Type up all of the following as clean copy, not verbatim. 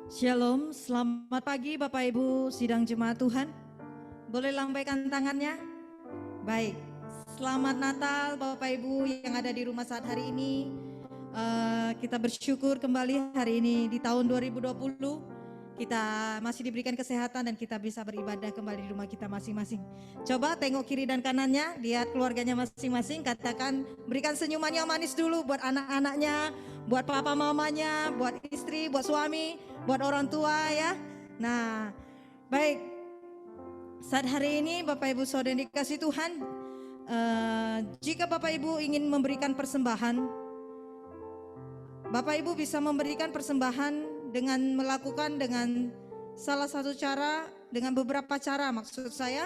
Shalom, selamat pagi Bapak Ibu sidang jemaat Tuhan. Boleh lambaikan tangannya? Baik, selamat Natal Bapak Ibu yang ada di rumah saat hari ini. Kita bersyukur kembali hari ini di tahun 2020. Kita masih diberikan kesehatan dan kita bisa beribadah kembali di rumah kita masing-masing. Coba tengok kiri dan kanannya, lihat keluarganya masing-masing, katakan, berikan senyuman yang manis dulu buat anak-anaknya, buat papa mamanya, buat istri, buat suami, buat orang tua ya. Nah, baik. Saat hari ini Bapak Ibu Saudara yang dikasih Tuhan, jika Bapak Ibu ingin memberikan persembahan, Bapak Ibu bisa memberikan persembahan dengan melakukan dengan salah satu cara, dengan beberapa cara maksud saya.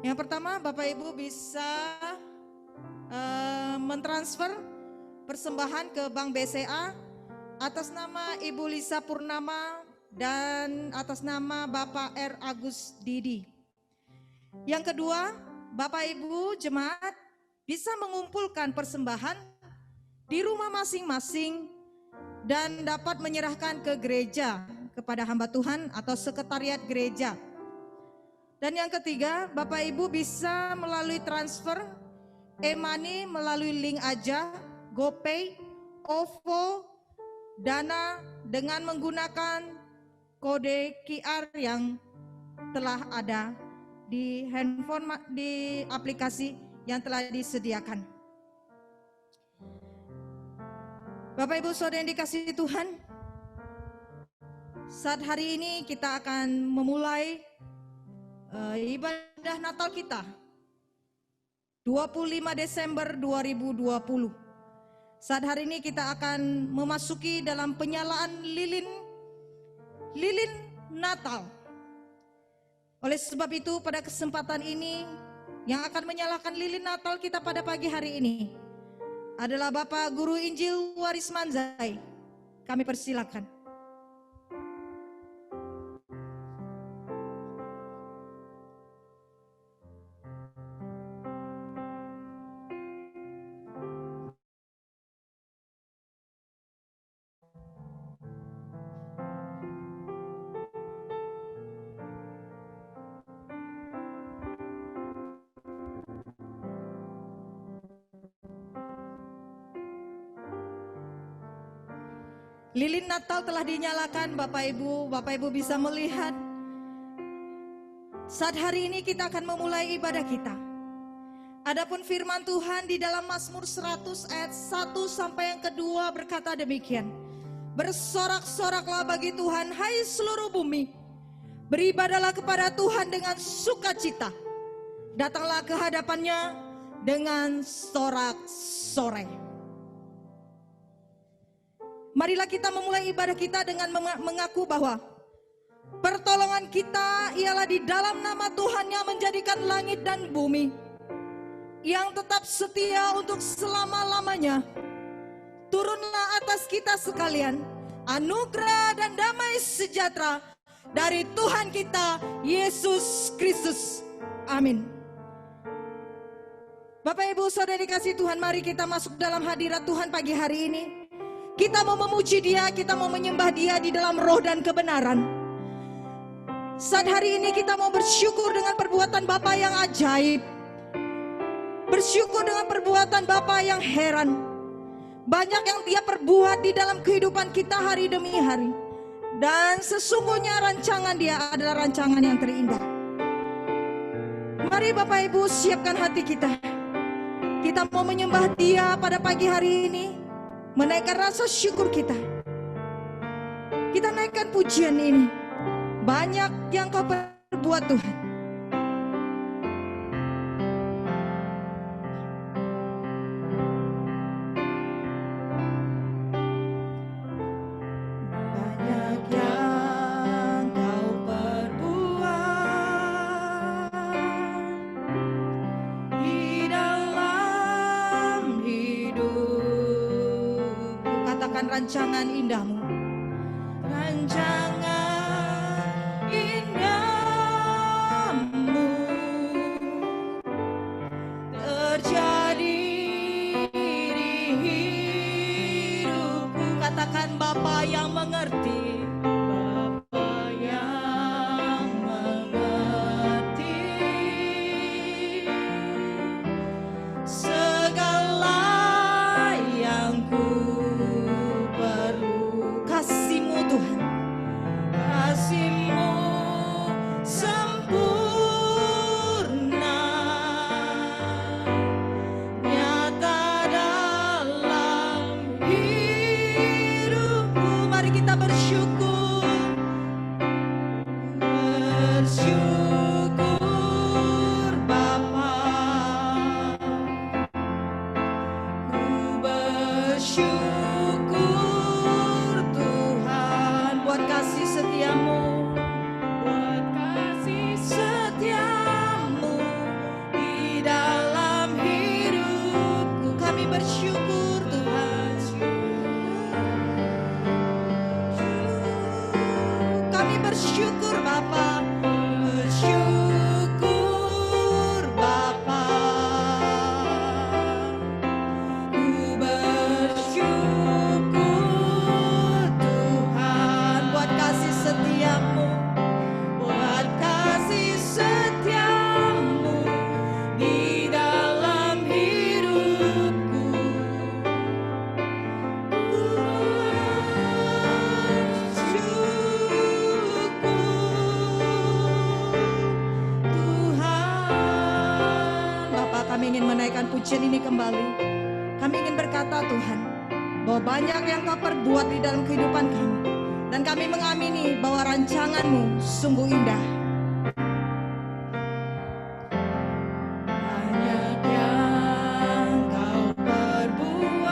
Yang pertama, Bapak Ibu bisa mentransfer persembahan ke Bank BCA atas nama Ibu Lisa Purnama dan atas nama Bapak R. Agus Didi. Yang kedua, Bapak Ibu jemaat bisa mengumpulkan persembahan di rumah masing-masing dan dapat menyerahkan ke gereja kepada hamba Tuhan atau sekretariat gereja. Dan yang ketiga, Bapak Ibu bisa melalui transfer e-money melalui link aja, GoPay, OVO, Dana dengan menggunakan kode QR yang telah ada di handphone, di aplikasi yang telah disediakan. Bapak Ibu Saudara yang dikasihi Tuhan, saat hari ini kita akan memulai ibadah Natal kita 25 Desember 2020. Saat hari ini kita akan memasuki dalam penyalaan lilin Natal. Oleh sebab itu pada kesempatan ini yang akan menyalakan lilin Natal kita pada pagi hari ini adalah Bapak Guru Injil Waris Manzai. Kami persilakan. Lilin Natal telah dinyalakan Bapak Ibu bisa melihat. Saat hari ini kita akan memulai ibadah kita. Adapun firman Tuhan di dalam Mazmur 100 ayat 1 sampai yang kedua berkata demikian. Bersorak-soraklah bagi Tuhan hai seluruh bumi. Beribadahlah kepada Tuhan dengan sukacita. Datanglah ke hadapannya dengan sorak-sorai. Marilah kita memulai ibadah kita dengan mengaku bahwa pertolongan kita ialah di dalam nama Tuhan yang menjadikan langit dan bumi, yang tetap setia untuk selama-lamanya. Turunlah atas kita sekalian anugerah dan damai sejahtera dari Tuhan kita Yesus Kristus. Amin. Bapak Ibu Saudara dikasih Tuhan, mari kita masuk dalam hadirat Tuhan pagi hari ini. Kita mau memuji Dia, kita mau menyembah Dia di dalam roh dan kebenaran. Saat hari ini kita mau bersyukur dengan perbuatan Bapa yang ajaib. Bersyukur dengan perbuatan Bapa yang heran. Banyak yang Dia perbuat di dalam kehidupan kita hari demi hari. Dan sesungguhnya rancangan Dia adalah rancangan yang terindah. Mari Bapak Ibu siapkan hati kita. Kita mau menyembah Dia pada pagi hari ini. Menaikkan rasa syukur kita. Kita naikkan pujian ini. Banyak yang Kau perbuat Tuhan. Banyak yang Kau perbuat di dalam hidup. Katakan rancangan indahmu. Rancangan indahmu terjadi di hidupku. Katakan Bapa yang mengerti. bersyukur Bapa, bersyukur Bapa. Ku bersyukur Tuhan buat kasih setiamu, buat kasih setiamu di dalam hidupku. Ku Tuhan. Bapak, kami ingin menaikkan pujian ini kembali. Kami ingin berkata Tuhan, bahwa banyak yang Kau perbuat di dalam kehidupan kami. Dan kami mengamini bahwa rancangan-Mu sungguh indah. Banyak yang Kau perbuat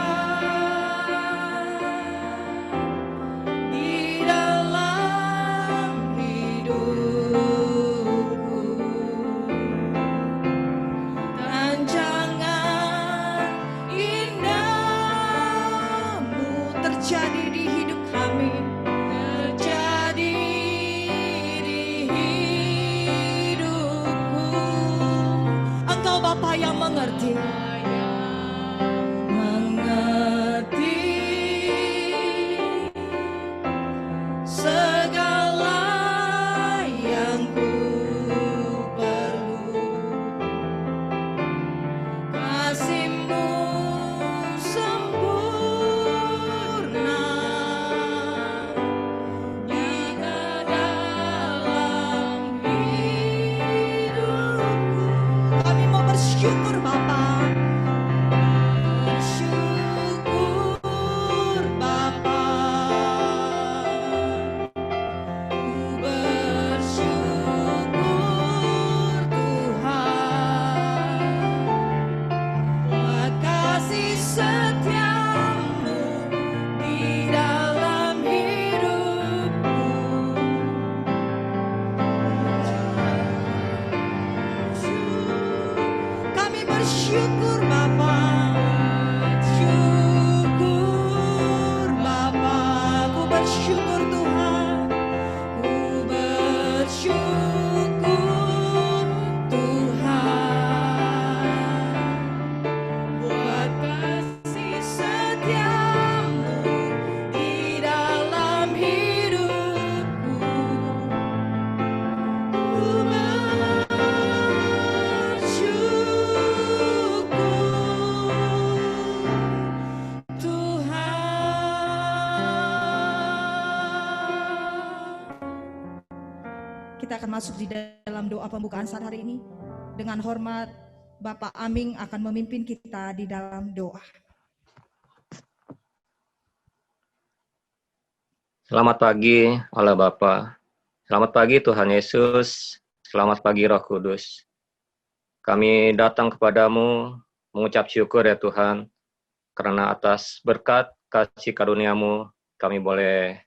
di dalam hidupku. Rancangan indahmu terjadi di hidup kami, terjadi di hidupku. Engkau Bapa yang mengerti, segala yang ku perlu. Kasih-Mu sempurna di dalam hidupku. Kami mau bersyukur Bapa, bersyukur Bapa. Ku bersyukur Tuhan buat kasih setiamu di dalam hidupku. Kami bersyukur Bapa, syukur Bapa. Ku bersyukur Tuhan, ku bersyukur Tuhan buat kasih setiamu di dalam hidupku. Ku bersyukur Tuhan. Kita akan masuk di dalam doa pembukaan saat hari ini. Dengan hormat, Bapak Aming akan memimpin kita di dalam doa. Selamat pagi Allah Bapa. Selamat pagi Tuhan Yesus. Selamat pagi Roh Kudus. Kami datang kepadamu mengucap syukur ya Tuhan, karena atas berkat kasih karunia-Mu kami boleh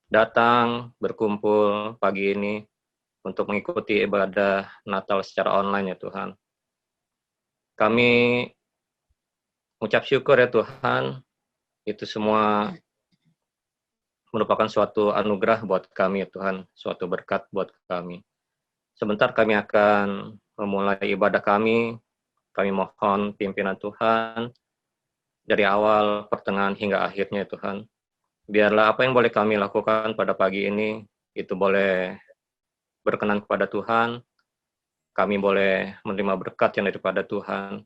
datang berkumpul pagi ini untuk mengikuti ibadah Natal secara online ya Tuhan. Kami mengucap syukur ya Tuhan, itu semua merupakan suatu anugerah buat kami ya Tuhan, suatu berkat buat kami. Sebentar kami akan memulai ibadah kami mohon pimpinan Tuhan dari awal, pertengahan, hingga akhirnya ya Tuhan. Biarlah apa yang boleh kami lakukan pada pagi ini, itu boleh berkenan kepada Tuhan, kami boleh menerima berkat yang daripada Tuhan,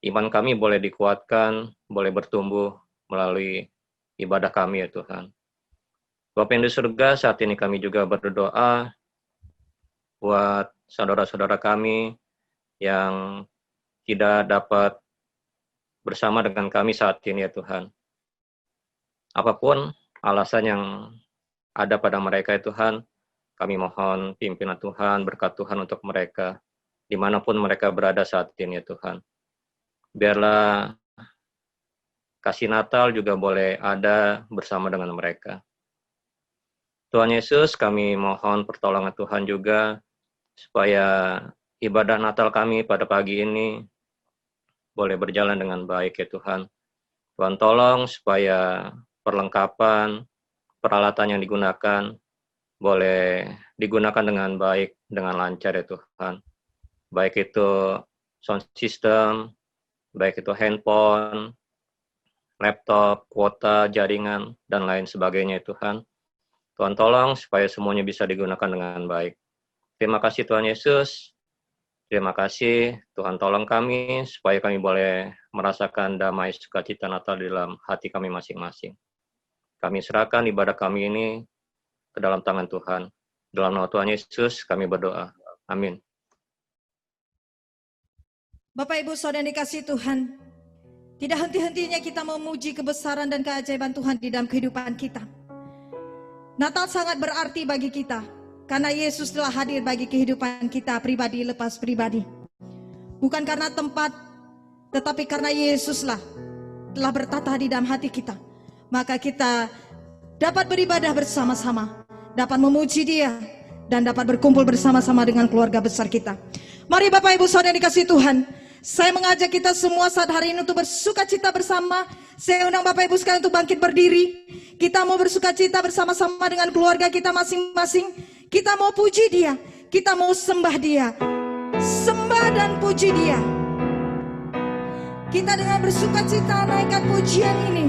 iman kami boleh dikuatkan, boleh bertumbuh melalui ibadah kami ya Tuhan. Bapa yang di surga, saat ini kami juga berdoa buat saudara-saudara kami yang tidak dapat bersama dengan kami saat ini ya Tuhan. Apapun alasan yang ada pada mereka ya Tuhan, kami mohon pimpinan Tuhan, berkat Tuhan untuk mereka, dimanapun mereka berada saat ini ya Tuhan. Biarlah kasih Natal juga boleh ada bersama dengan mereka. Tuhan Yesus, kami mohon pertolongan Tuhan juga, supaya ibadah Natal kami pada pagi ini boleh berjalan dengan baik ya Tuhan. Tuhan tolong supaya perlengkapan, peralatan yang digunakan boleh digunakan dengan baik, dengan lancar ya Tuhan. Baik itu sound system, baik itu handphone, laptop, kuota, jaringan, dan lain sebagainya ya Tuhan. Tuhan tolong supaya semuanya bisa digunakan dengan baik. Terima kasih Tuhan Yesus. Terima kasih Tuhan tolong kami supaya kami boleh merasakan damai sukacita Natal di dalam hati kami masing-masing. Kami serahkan ibadah kami ini ke dalam tangan Tuhan. Dalam nama Tuhan Yesus kami berdoa. Amin. Bapak Ibu Saudara yang dikasihi Tuhan, tidak henti-hentinya kita memuji kebesaran dan keajaiban Tuhan di dalam kehidupan kita. Natal sangat berarti bagi kita, karena Yesus telah hadir bagi kehidupan kita pribadi lepas pribadi. Bukan karena tempat, tetapi karena Yesuslah telah bertata di dalam hati kita. Maka kita dapat beribadah bersama-sama, dapat memuji Dia, dan dapat berkumpul bersama-sama dengan keluarga besar kita. Mari Bapak Ibu Saudara yang dikasihi Tuhan, saya mengajak kita semua saat hari ini untuk bersuka cita bersama. Saya undang Bapak Ibu sekalian untuk bangkit berdiri. Kita mau bersuka cita bersama-sama dengan keluarga kita masing-masing. Kita mau puji Dia, kita mau sembah Dia. Sembah dan puji Dia. Kita dengan bersuka cita naikkan pujian ini.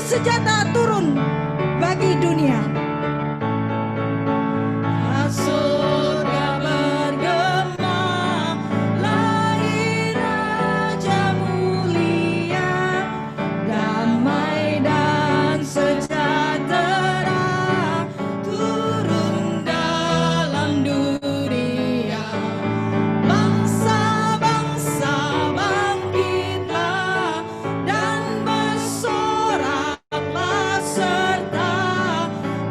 Sejahtera turun bagi dunia. Surga bergema, lahir Raja mulia, damai dan sejahtera turun dalam dunia. Bangsa-bangsa bangkitlah dan bersorak serta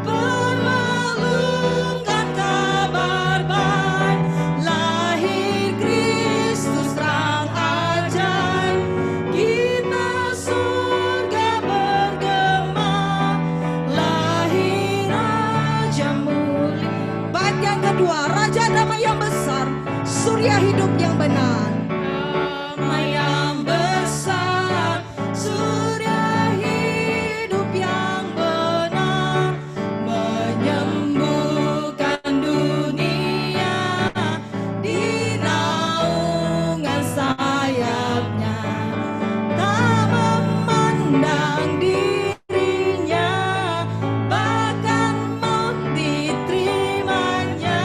memelukkan kabar baik, lahir Kristus terang ajaib. Kita surga bergema, lahir Raja mulia. Bait yang kedua, Raja damai yang besar, surya hidup yang benar. Damai yang besar, surya hidup yang benar, menyembuhkan dunia di naungan sayapnya, tak memandang dirinya, bahkan maut diterimanya,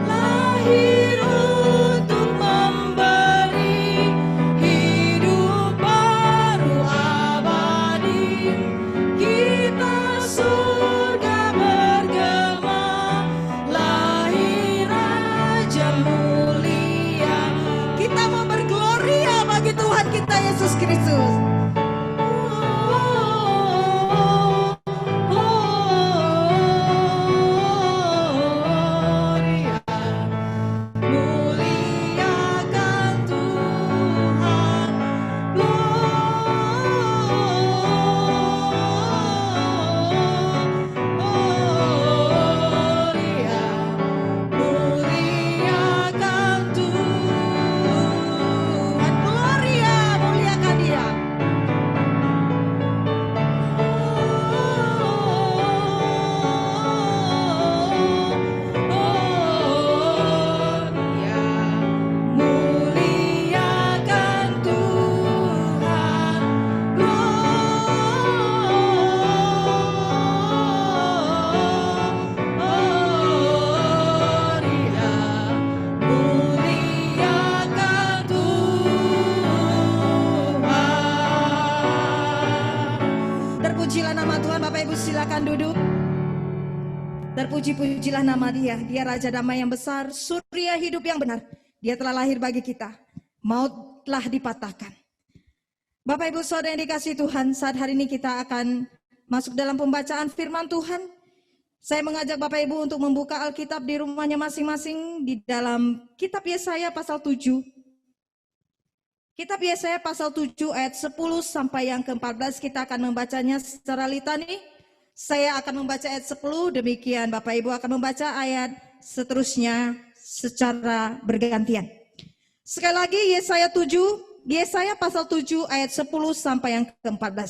lahir untuk membantu silakan duduk. Terpuji-pujilah nama Dia. Dia Raja Damai yang besar, Surya hidup yang benar. Dia telah lahir bagi kita. Maut telah dipatahkan. Bapak Ibu Saudara yang dikasihi Tuhan, saat hari ini kita akan masuk dalam pembacaan firman Tuhan. Saya mengajak Bapak Ibu untuk membuka Alkitab di rumahnya masing-masing di dalam kitab Yesaya pasal 7. Kitab Yesaya pasal 7 ayat 10 sampai yang ke-14 kita akan membacanya secara litani. Saya akan membaca ayat 10, demikian Bapak Ibu akan membaca ayat seterusnya secara bergantian. Sekali lagi Yesaya pasal 7 ayat 10 sampai yang ke-14.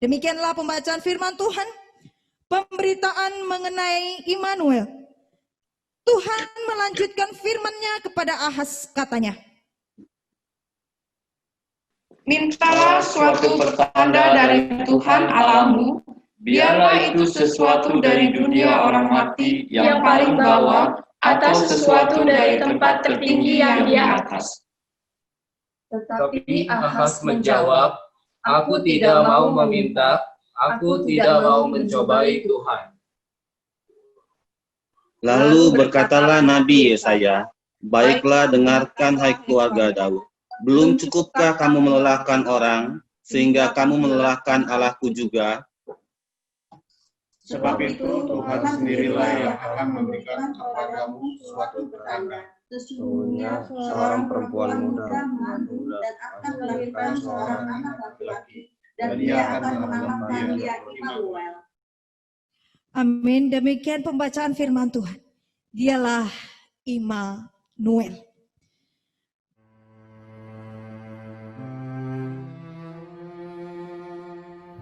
Demikianlah pembacaan firman Tuhan. Pemberitaan mengenai Immanuel. Tuhan melanjutkan firman-Nya kepada Ahaz, katanya, mintalah suatu pertanda dari Tuhan Allahmu, biarlah itu sesuatu dari dunia orang mati yang paling bawah, atau sesuatu dari tempat tertinggi yang di atas. Tetapi Ahaz menjawab, aku tidak mau meminta, aku tidak mau mencobai Tuhan. Lalu berkatalah Nabi Yesaya, baiklah dengarkan hai keluarga Daud. Belum cukupkah kamu melelahkan orang, sehingga kamu melelahkan Allahku juga? Sebab itu Tuhan sendirilah yang akan memberikan kepadamu suatu pertanda. Sesungguhnya seorang perempuan muda mengandung dan akan melahirkan seorang anak laki-laki, dan dia akan menamakan dia Immanuel. amin. Demikian pembacaan firman Tuhan. Dialah Immanuel.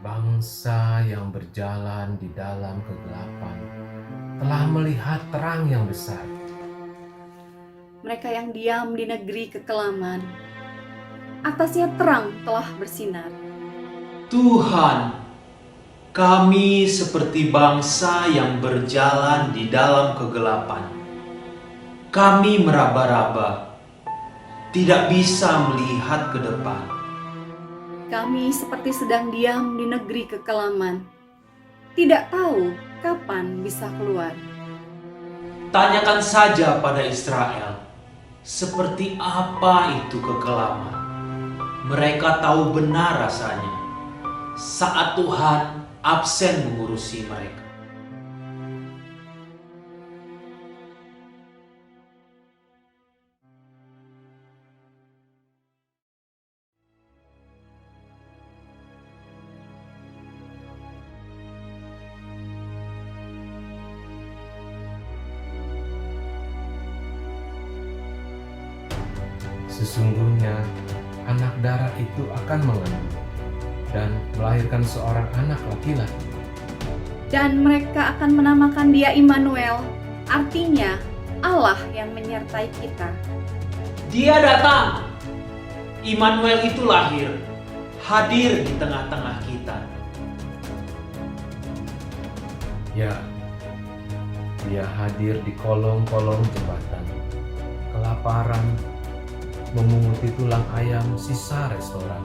Bangsa yang berjalan di dalam kegelapan telah melihat terang yang besar. Mereka yang diam di negeri kekelaman, atasnya terang telah bersinar. Tuhan, kami seperti bangsa yang berjalan di dalam kegelapan. Kami meraba-raba, tidak bisa melihat ke depan. Kami seperti sedang diam di negeri kekelaman, tidak tahu kapan bisa keluar. Tanyakan saja pada Israel, seperti apa itu kekelaman. Mereka tahu benar rasanya, saat Tuhan absen mengurusi mereka. Sesungguhnya anak darah itu akan mengandung dan melahirkan seorang anak laki-laki. Dan mereka akan menamakan dia Immanuel, artinya Allah yang menyertai kita. Dia datang. Immanuel itu lahir, hadir di tengah-tengah kita. Ya, dia hadir di kolong-kolong jembatan, kelaparan, memunguti tulang ayam sisa restoran.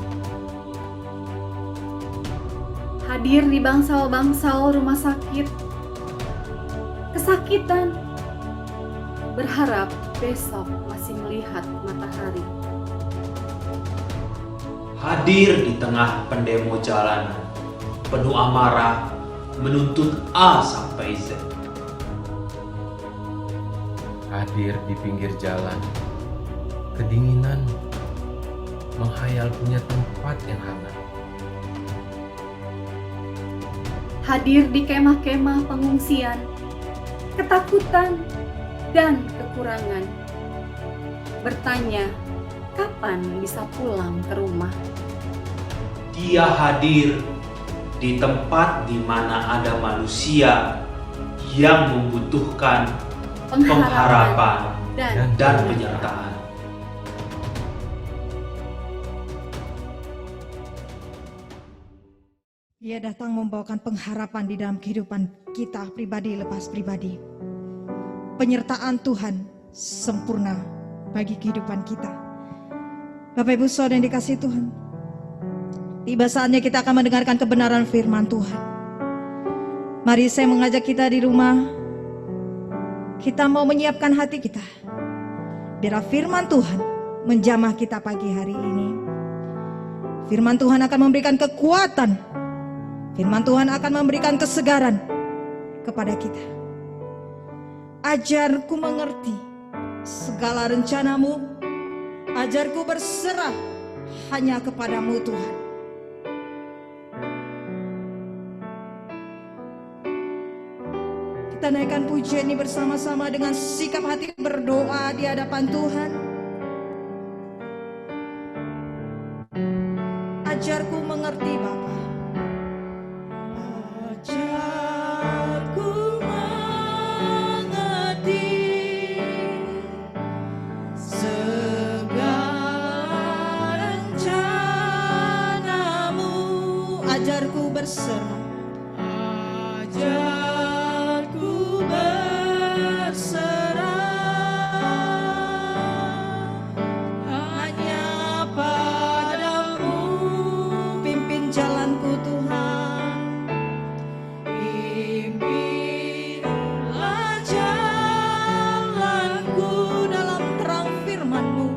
Hadir di bangsal-bangsal rumah sakit, kesakitan, berharap besok masih melihat matahari. Hadir di tengah pendemo jalanan, penuh amarah, menuntut A sampai Z. Hadir di pinggir jalan, kedinginan, menghayal punya tempat yang hangat. Hadir di kemah-kemah pengungsian, ketakutan, dan kekurangan. Bertanya, kapan bisa pulang ke rumah? Dia hadir di tempat di mana ada manusia yang membutuhkan pengharapan dan penyertaan. Dia datang membawakan pengharapan di dalam kehidupan kita pribadi lepas pribadi. Penyertaan Tuhan sempurna bagi kehidupan kita. Bapak Ibu Saudara yang dikasihi Tuhan, tiba saatnya kita akan mendengarkan kebenaran firman Tuhan. Mari saya mengajak kita di rumah, kita mau menyiapkan hati kita. Biar firman Tuhan menjamah kita pagi hari ini. Firman Tuhan akan memberikan kekuatan. Firman Tuhan akan memberikan kesegaran kepada kita. Ajarku mengerti segala rencanamu. Ajarku berserah hanya kepadamu Tuhan. Kita naikkan pujian ini bersama-sama dengan sikap hati berdoa di hadapan Tuhan. Ajarku mengerti Bapa. Ajarku mengerti segala rencanamu. Ajarku berserah. Ajarku berserah hanya padamu. Pimpin jalanku Tuhan. Pimpinlah jalanku dalam terang firman-Mu.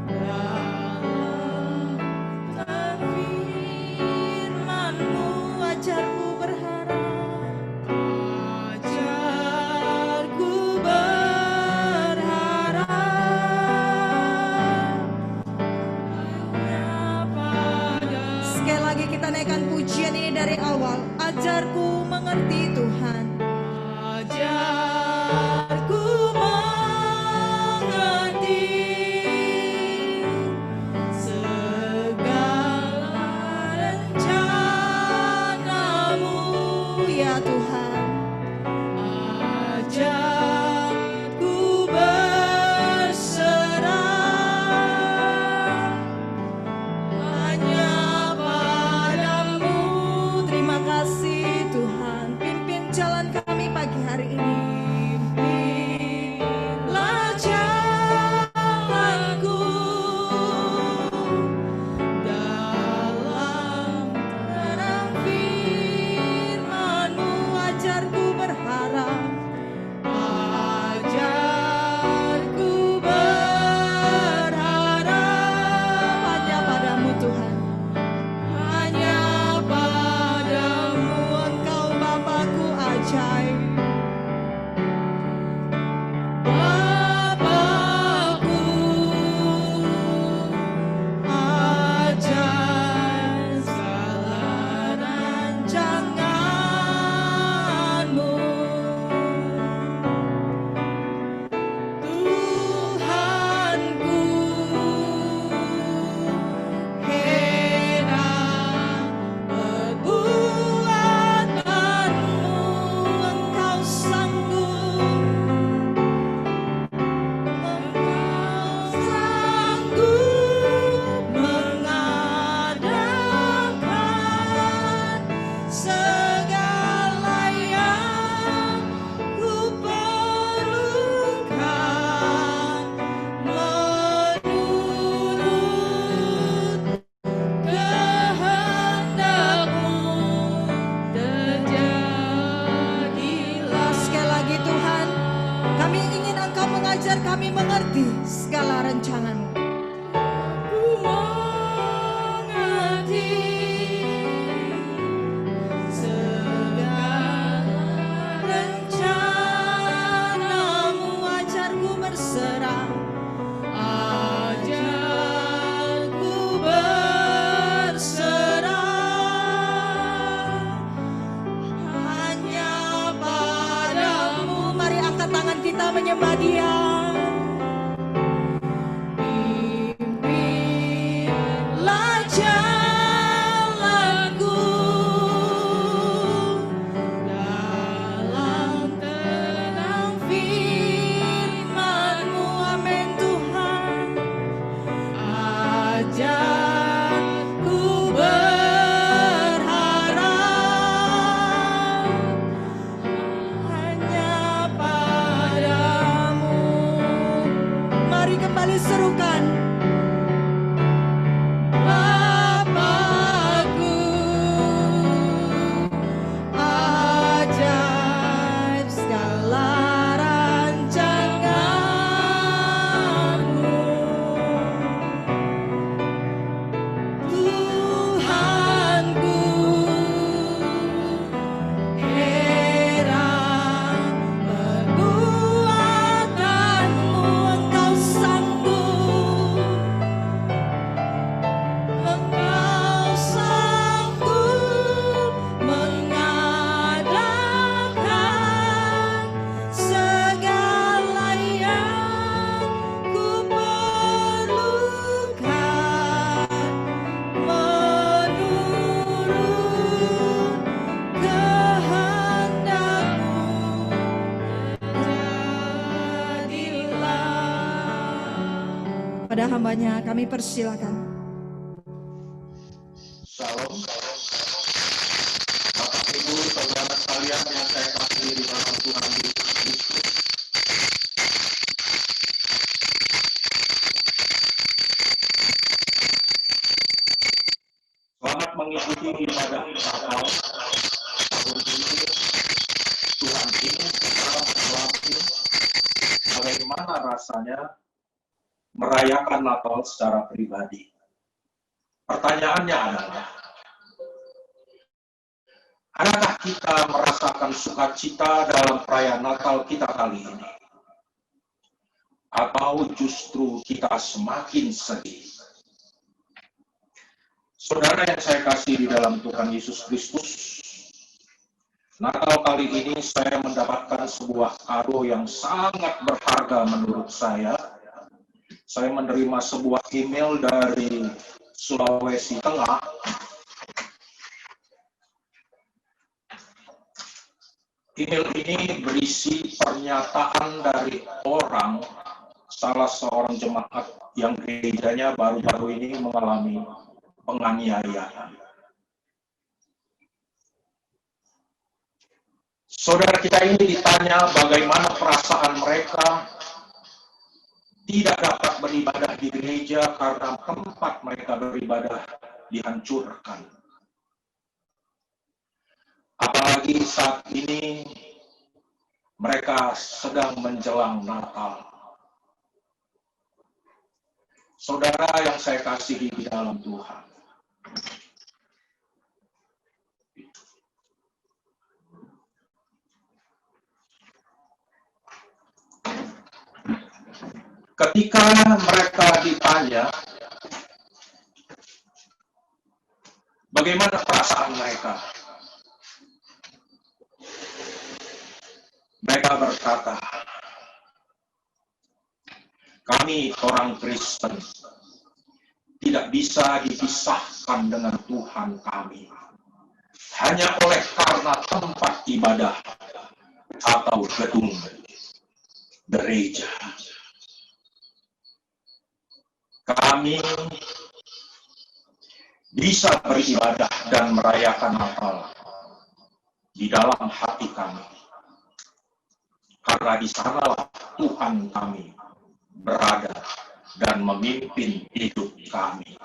Dalam terang firman-Mu ajarku berharap. Ajarku berharap hanya pada. Sekali lagi kita naikkan pujian ini dari awal. Ajarku mengerti Tuhan. Ajarku mengerti segala rencanamu ya Tuhan. Ajarku berserah hanya padamu. Terima kasih Tuhan. Pimpin jalan kami pagi hari ini. Pimpinlah jalanku dalam terang firman-Mu. Ajarku berharap. Ajarku berharap hanya padamu Tuhan. Hanya padamu. Engkau Bapakku ajaib. Bapakku ajaib segala rancangan-Mu. Tuhanku, heran perbuatanmu. Engkau sanggup, mengadakan segala yang ku perlukan menurut kehendak-Mu. Terjadilah. Sekali lagi Tuhan, kami ingin Engkau mengajar kami mengerti segala rencana-Mu. Ku mengerti segala rencana-Mu. Ajarku berserah. Ajarku berserah hanya padamu. Mari angkat tangan kita menyembah Dia. Pimpinlah jalanku dalam terang firman-Mu. Amin Tuhan. Ajarku berharap hanya padamu. Mari kembali serukan. Bapakku ajar kepada hambanya. Kami persilakan. Shalom. Bapak Ibu, saudara sekalian yang saya kasihi di dalam Tuhan Yesus Kristus. Selamat mengikuti ibadah Natal tahun ini. Tuhan ingin kita melatih bagaimana rasanya merayakan Natal secara pribadi. Pertanyaannya adalah, adakah kita merasakan sukacita dalam perayaan Natal kita kali ini? Atau justru kita semakin sedih? Saudara yang saya kasih di dalam Tuhan Yesus Kristus, Natal kali ini saya mendapatkan sebuah kado yang sangat berharga menurut saya. Saya menerima sebuah email dari Sulawesi Tengah. Email ini berisi pernyataan dari salah seorang jemaat yang gerejanya baru-baru ini mengalami penganiayaan. Saudara kita ini ditanya bagaimana perasaan mereka tidak dapat beribadah di gereja karena tempat mereka beribadah dihancurkan. Apalagi saat ini mereka sedang menjelang Natal. Saudara yang saya kasihi di dalam Tuhan, ketika mereka ditanya bagaimana perasaan mereka, mereka berkata, kami orang Kristen tidak bisa dipisahkan dengan Tuhan kami hanya oleh karena tempat ibadah atau gedung gereja. Kami bisa beribadah dan merayakan Natal di dalam hati kami, karena di sanalah Tuhan kami berada dan memimpin hidup kami.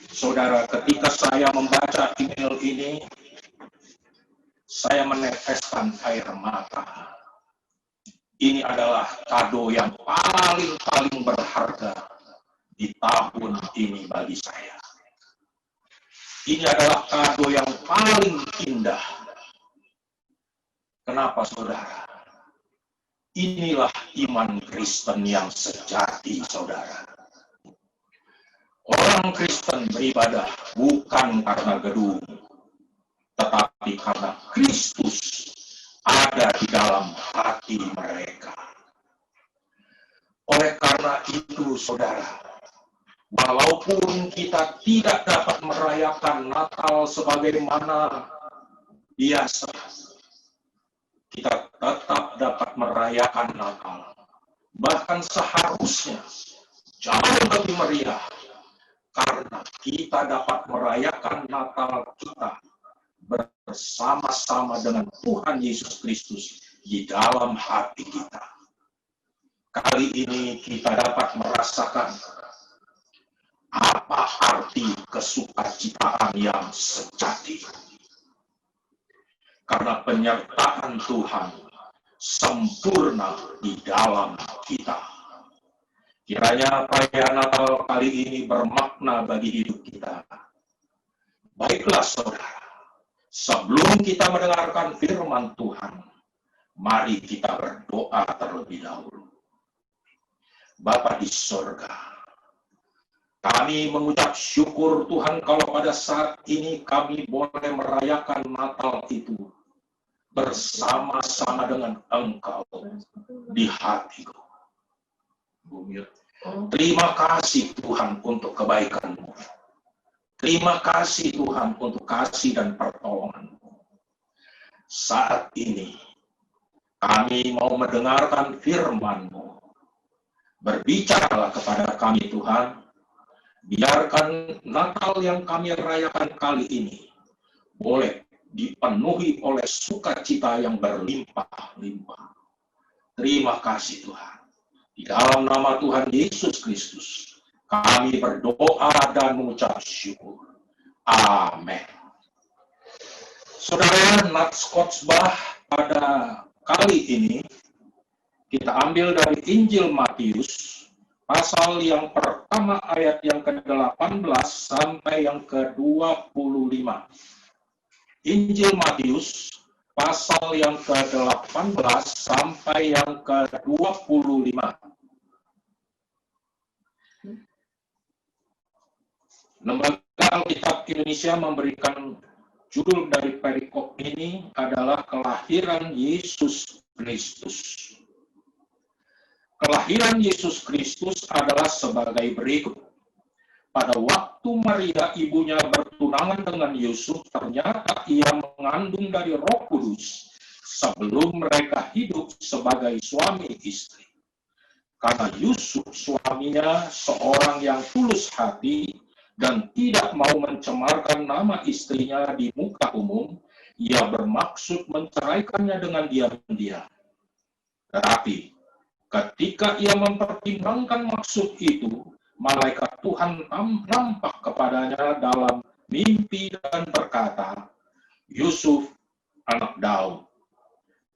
Saudara, ketika saya membaca email ini, saya meneteskan air mata. Ini adalah kado yang paling berharga di tahun ini bagi saya. Ini adalah kado yang paling indah. Kenapa, saudara? Inilah iman Kristen yang sejati, saudara. Orang Kristen beribadah bukan karena gedung, tetapi karena Kristus ada di dalam hati mereka. Oleh karena itu, saudara, walaupun kita tidak dapat merayakan Natal sebagaimana biasa, kita tetap dapat merayakan Natal. Bahkan seharusnya jauh lebih meriah, karena kita dapat merayakan Natal kita bersama-sama dengan Tuhan Yesus Kristus di dalam hati kita. Kali ini kita dapat merasakan apa arti kesukacitaan yang sejati. Karena penyertaan Tuhan sempurna di dalam kita. Kiranya perayaan Natal kali ini bermakna bagi hidup kita. Baiklah saudara, sebelum kita mendengarkan firman Tuhan, mari kita berdoa terlebih dahulu. Bapa di sorga, kami mengucap syukur Tuhan kalau pada saat ini kami boleh merayakan Natal itu bersama-sama dengan Engkau di hatiku. Terima kasih Tuhan untuk kebaikan-Mu. Terima kasih Tuhan untuk kasih dan pertolongan-Mu. Saat ini kami mau mendengarkan firman-Mu. Berbicaralah kepada kami Tuhan, biarkan Natal yang kami rayakan kali ini boleh dipenuhi oleh sukacita yang berlimpah-limpah. Terima kasih Tuhan. Di dalam nama Tuhan Yesus Kristus, kami berdoa dan mengucap syukur. Amin. Saudara, nats khotbah pada kali ini kita ambil dari Injil Matius, pasal yang pertama ayat yang ke-18 sampai yang ke-25. Injil Matius, pasal yang ke-18 sampai yang ke-25. Lembaga Alkitab Indonesia memberikan judul dari perikop ini adalah Kelahiran Yesus Kristus. Kelahiran Yesus Kristus adalah sebagai berikut. Pada waktu Maria ibunya bertunangan dengan Yusuf, ternyata ia mengandung dari Roh Kudus sebelum mereka hidup sebagai suami istri. Karena Yusuf suaminya seorang yang tulus hati dan tidak mau mencemarkan nama istrinya di muka umum, ia bermaksud menceraikannya dengan diam-diam. Tetapi ketika ia mempertimbangkan maksud itu, malaikat Tuhan nampak kepadanya dalam mimpi dan berkata, "Yusuf, anak Daud,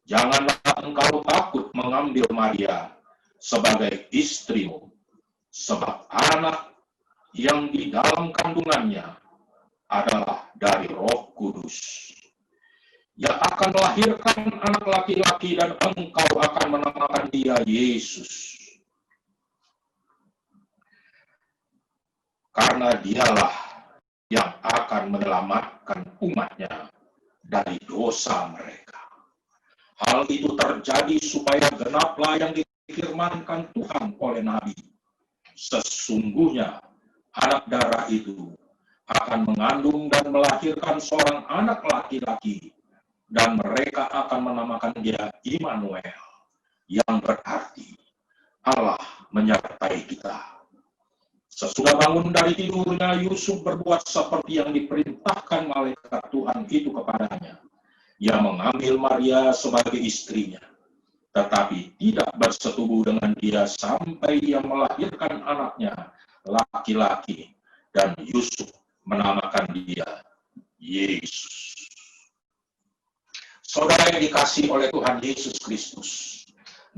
janganlah engkau takut mengambil Maria sebagai istrimu, sebab anak yang di dalam kandungannya adalah dari Roh Kudus. Ia akan melahirkan anak laki-laki dan engkau akan menamakan dia Yesus. Karena dialah yang akan menyelamatkan umatnya dari dosa mereka." Hal itu terjadi supaya genaplah yang difirmankan Tuhan oleh Nabi. Sesungguhnya anak darah itu akan mengandung dan melahirkan seorang anak laki-laki, dan mereka akan menamakan dia Immanuel, yang berarti Allah menyertai kita. Sesudah bangun dari tidurnya, Yusuf berbuat seperti yang diperintahkan malaikat Tuhan itu kepadanya. Ia mengambil Maria sebagai istrinya, tetapi tidak bersetubuh dengan dia sampai ia melahirkan anaknya laki-laki, dan Yusuf menamakan dia Yesus. Saudara yang dikasihi oleh Tuhan Yesus Kristus,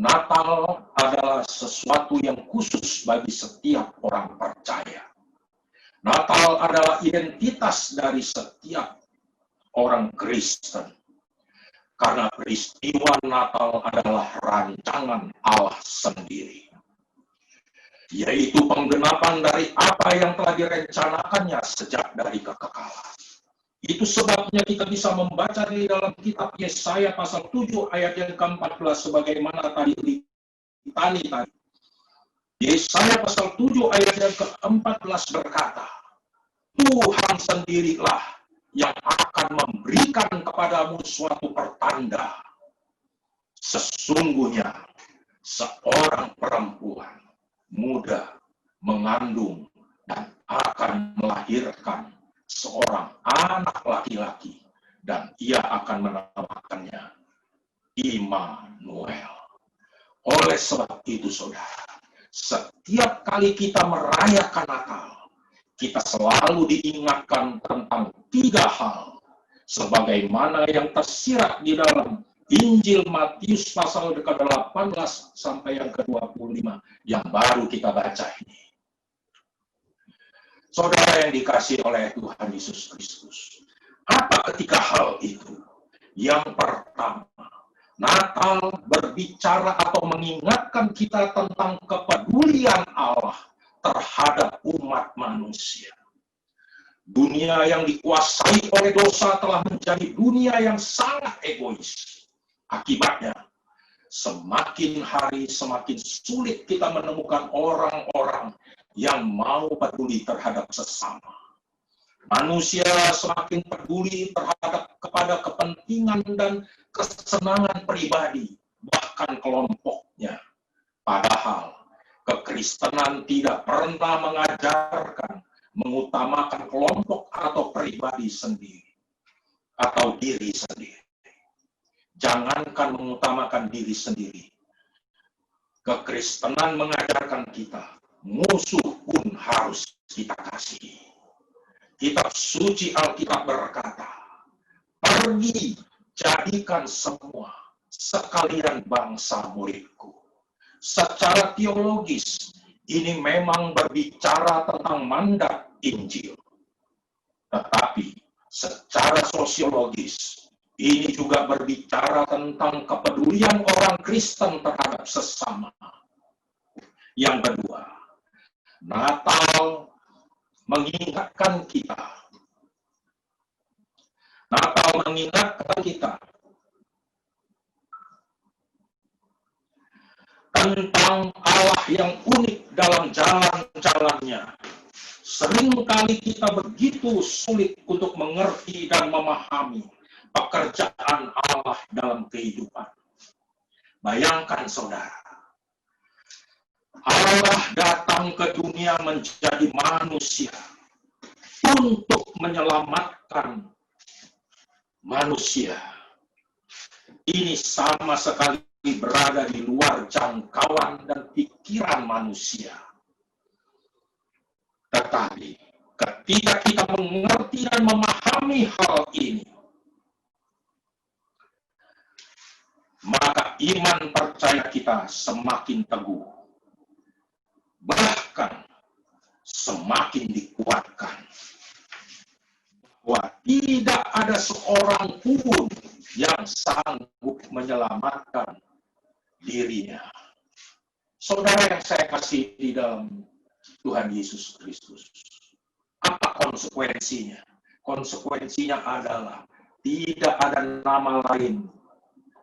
Natal adalah sesuatu yang khusus bagi setiap orang percaya. Natal adalah identitas dari setiap orang Kristen. Karena peristiwa Natal adalah rancangan Allah sendiri, yaitu penggenapan dari apa yang telah direncanakannya sejak dari kekekalan. Itu sebabnya kita bisa membaca di dalam kitab Yesaya pasal 7 ayat yang ke-14 sebagaimana tadi ditani tadi. Yesaya pasal 7 ayat yang ke-14 berkata, "Tuhan sendirilah yang akan memberikan kepadamu suatu pertanda. Sesungguhnya seorang perempuan muda mengandung dan akan melahirkan seorang anak laki-laki, dan ia akan menamakannya Immanuel." Oleh sebab itu, saudara, setiap kali kita merayakan Natal, kita selalu diingatkan tentang 3 hal, sebagaimana yang tersirat di dalam Injil Matius pasal ke-18 sampai yang ke-25 yang baru kita baca ini. Saudara yang dikasihi oleh Tuhan Yesus Kristus, apa ketiga hal itu? Yang pertama, Natal berbicara atau mengingatkan kita tentang kepedulian Allah terhadap umat manusia. Dunia yang dikuasai oleh dosa telah menjadi dunia yang sangat egois. Akibatnya, semakin hari semakin sulit kita menemukan orang-orang yang mau peduli terhadap sesama. Manusia semakin peduli kepada kepentingan dan kesenangan pribadi, bahkan kelompoknya. Padahal Kekristenan tidak pernah mengajarkan mengutamakan kelompok atau pribadi sendiri atau diri sendiri. Jangankan mengutamakan diri sendiri. Kekristenan mengajarkan kita, musuh pun harus kita kasihi. Kitab suci Alkitab berkata, pergi jadikan semua sekalian bangsa muridku. Secara teologis, ini memang berbicara tentang mandat Injil. Tetapi secara sosiologis, ini juga berbicara tentang kepedulian orang Kristen terhadap sesama. Yang kedua, Natal mengingatkan kita. Natal mengingatkan kita tentang Allah yang unik dalam jalan-jalannya. Seringkali kita begitu sulit untuk mengerti dan memahami pekerjaan Allah dalam kehidupan. Bayangkan saudara, Allah datang ke dunia menjadi manusia untuk menyelamatkan manusia. Ini sama sekali berada di luar jangkauan dan pikiran manusia. Tetapi ketika kita mengerti dan memahami hal ini, maka iman percaya kita semakin teguh, bahkan semakin dikuatkan. Bahwa tidak ada seorang pun yang sanggup menyelamatkan dirinya. Saudara yang saya kasih di dalam Tuhan Yesus Kristus, apa konsekuensinya? Konsekuensinya adalah tidak ada nama lain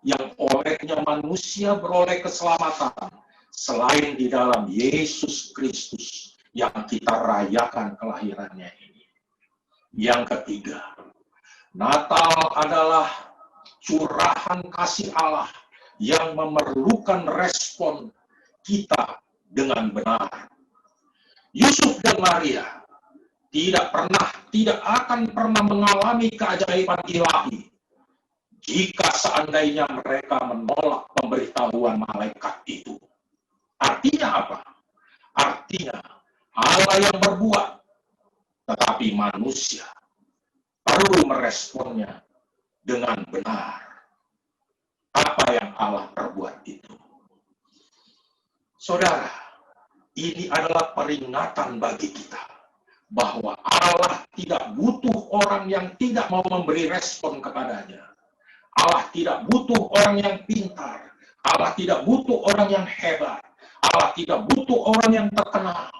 yang olehnya manusia beroleh keselamatan selain di dalam Yesus Kristus yang kita rayakan kelahirannya ini. Yang ketiga, Natal adalah curahan kasih Allah yang memerlukan respon kita dengan benar. Yusuf dan Maria tidak akan pernah mengalami keajaiban ilahi jika seandainya mereka menolak pemberitahuan malaikat itu. Artinya apa? Artinya Allah yang berbuat, tetapi manusia perlu meresponnya dengan benar. Apa yang Allah perbuat itu? Saudara, ini adalah peringatan bagi kita bahwa Allah tidak butuh orang yang tidak mau memberi respon kepadanya. Allah tidak butuh orang yang pintar. Allah tidak butuh orang yang hebat. Allah tidak butuh orang yang terkenal.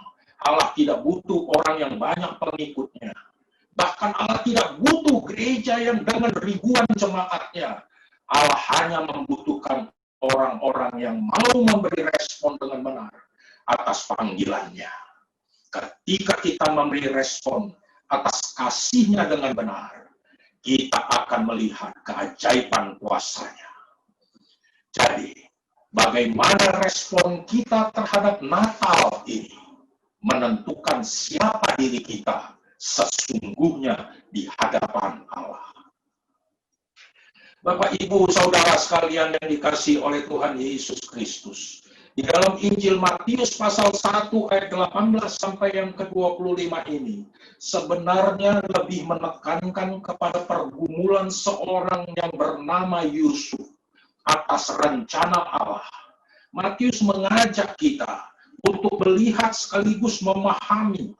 Allah tidak butuh orang yang banyak pengikutnya. Bahkan Allah tidak butuh gereja yang dengan ribuan jemaatnya. Allah hanya membutuhkan orang-orang yang mau memberi respon dengan benar atas panggilannya. Ketika kita memberi respon atas kasih-Nya dengan benar, kita akan melihat keajaiban kuasa-Nya. Jadi, bagaimana respon kita terhadap Natal ini menentukan siapa diri kita sesungguhnya di hadapan Allah. Bapak, Ibu, Saudara sekalian yang dikasihi oleh Tuhan Yesus Kristus, di dalam Injil Matius pasal 1 ayat 18 sampai yang ke-25 ini, sebenarnya lebih menekankan kepada pergumulan seorang yang bernama Yusuf atas rencana Allah. Matius mengajak kita untuk melihat sekaligus memahami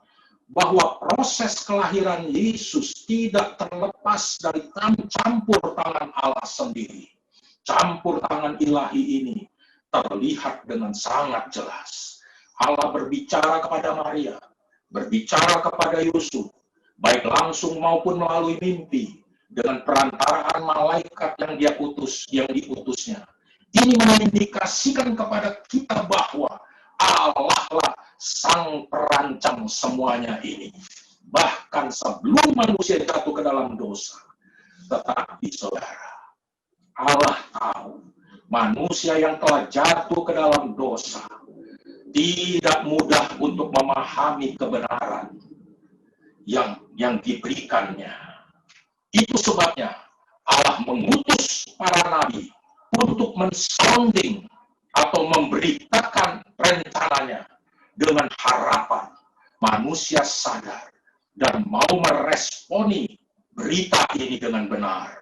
bahwa proses kelahiran Yesus tidak terlepas dari campur tangan Allah sendiri. Campur tangan ilahi ini terlihat dengan sangat jelas. Allah berbicara kepada Maria, berbicara kepada Yusuf, baik langsung maupun melalui mimpi, dengan perantaraan malaikat yang diutusnya. Ini mengindikasikan kepada kita bahwa Allah lah sang perancang semuanya ini. Bahkan sebelum manusia jatuh ke dalam dosa. Tetapi saudara, Allah tahu manusia yang telah jatuh ke dalam dosa tidak mudah untuk memahami kebenaran yang diberikannya. Itu sebabnya Allah mengutus para nabi untuk mensounding atau memberitakan rencananya dengan harapan manusia sadar dan mau meresponi berita ini dengan benar.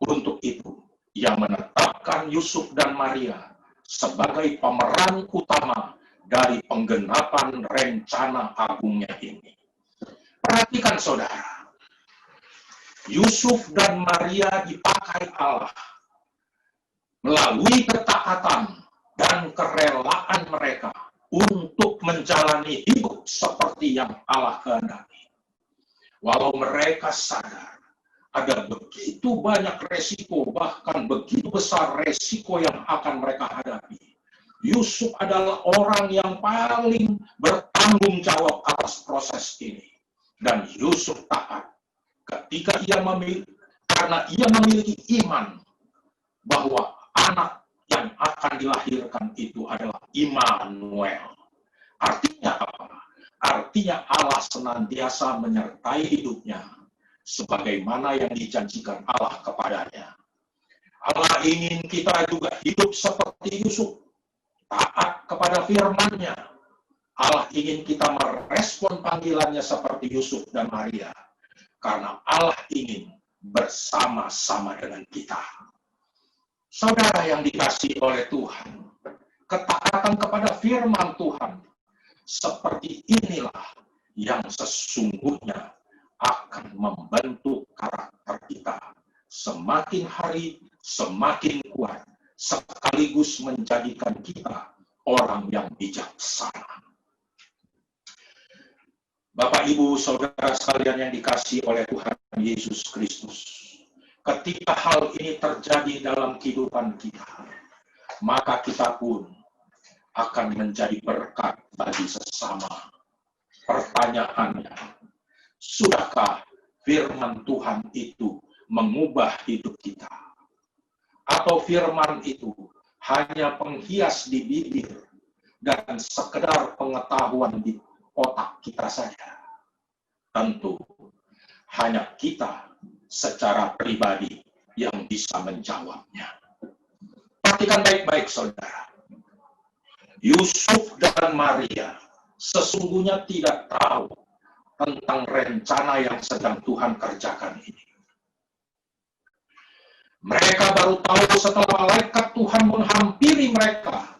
Untuk itu, Ia menetapkan Yusuf dan Maria sebagai pemeran utama dari penggenapan rencana agungnya ini. Perhatikan saudara, Yusuf dan Maria dipakai Allah melalui ketaatan dan kerelaan mereka untuk menjalani hidup seperti yang Allah kehendaki. Walau mereka sadar ada begitu banyak resiko, bahkan begitu besar resiko yang akan mereka hadapi, Yusuf adalah orang yang paling bertanggung jawab atas proses ini. Dan Yusuf taat ketika karena ia memiliki iman bahwa anak yang akan dilahirkan itu adalah Immanuel. Artinya apa? Artinya Allah senantiasa menyertai hidupnya sebagaimana yang dijanjikan Allah kepadanya. Allah ingin kita juga hidup seperti Yusuf, taat kepada firman-Nya. Allah ingin kita merespon panggilannya seperti Yusuf dan Maria, karena Allah ingin bersama-sama dengan kita. Saudara yang dikasihi oleh Tuhan, ketaatan kepada firman Tuhan seperti inilah yang sesungguhnya akan membentuk karakter kita semakin hari semakin kuat, sekaligus menjadikan kita orang yang bijaksana. Bapak, Ibu, Saudara sekalian yang dikasihi oleh Tuhan Yesus Kristus, ketika hal ini terjadi dalam kehidupan kita, maka kita pun akan menjadi berkat bagi sesama. Pertanyaannya, sudahkah firman Tuhan itu mengubah hidup kita? Atau firman itu hanya penghias di bibir dan sekedar pengetahuan di otak kita saja? Tentu hanya kita secara pribadi yang bisa menjawabnya. Perhatikan baik-baik saudara. Yusuf dan Maria sesungguhnya tidak tahu tentang rencana yang sedang Tuhan kerjakan ini. Mereka baru tahu setelah malaikat Tuhan menghampiri mereka,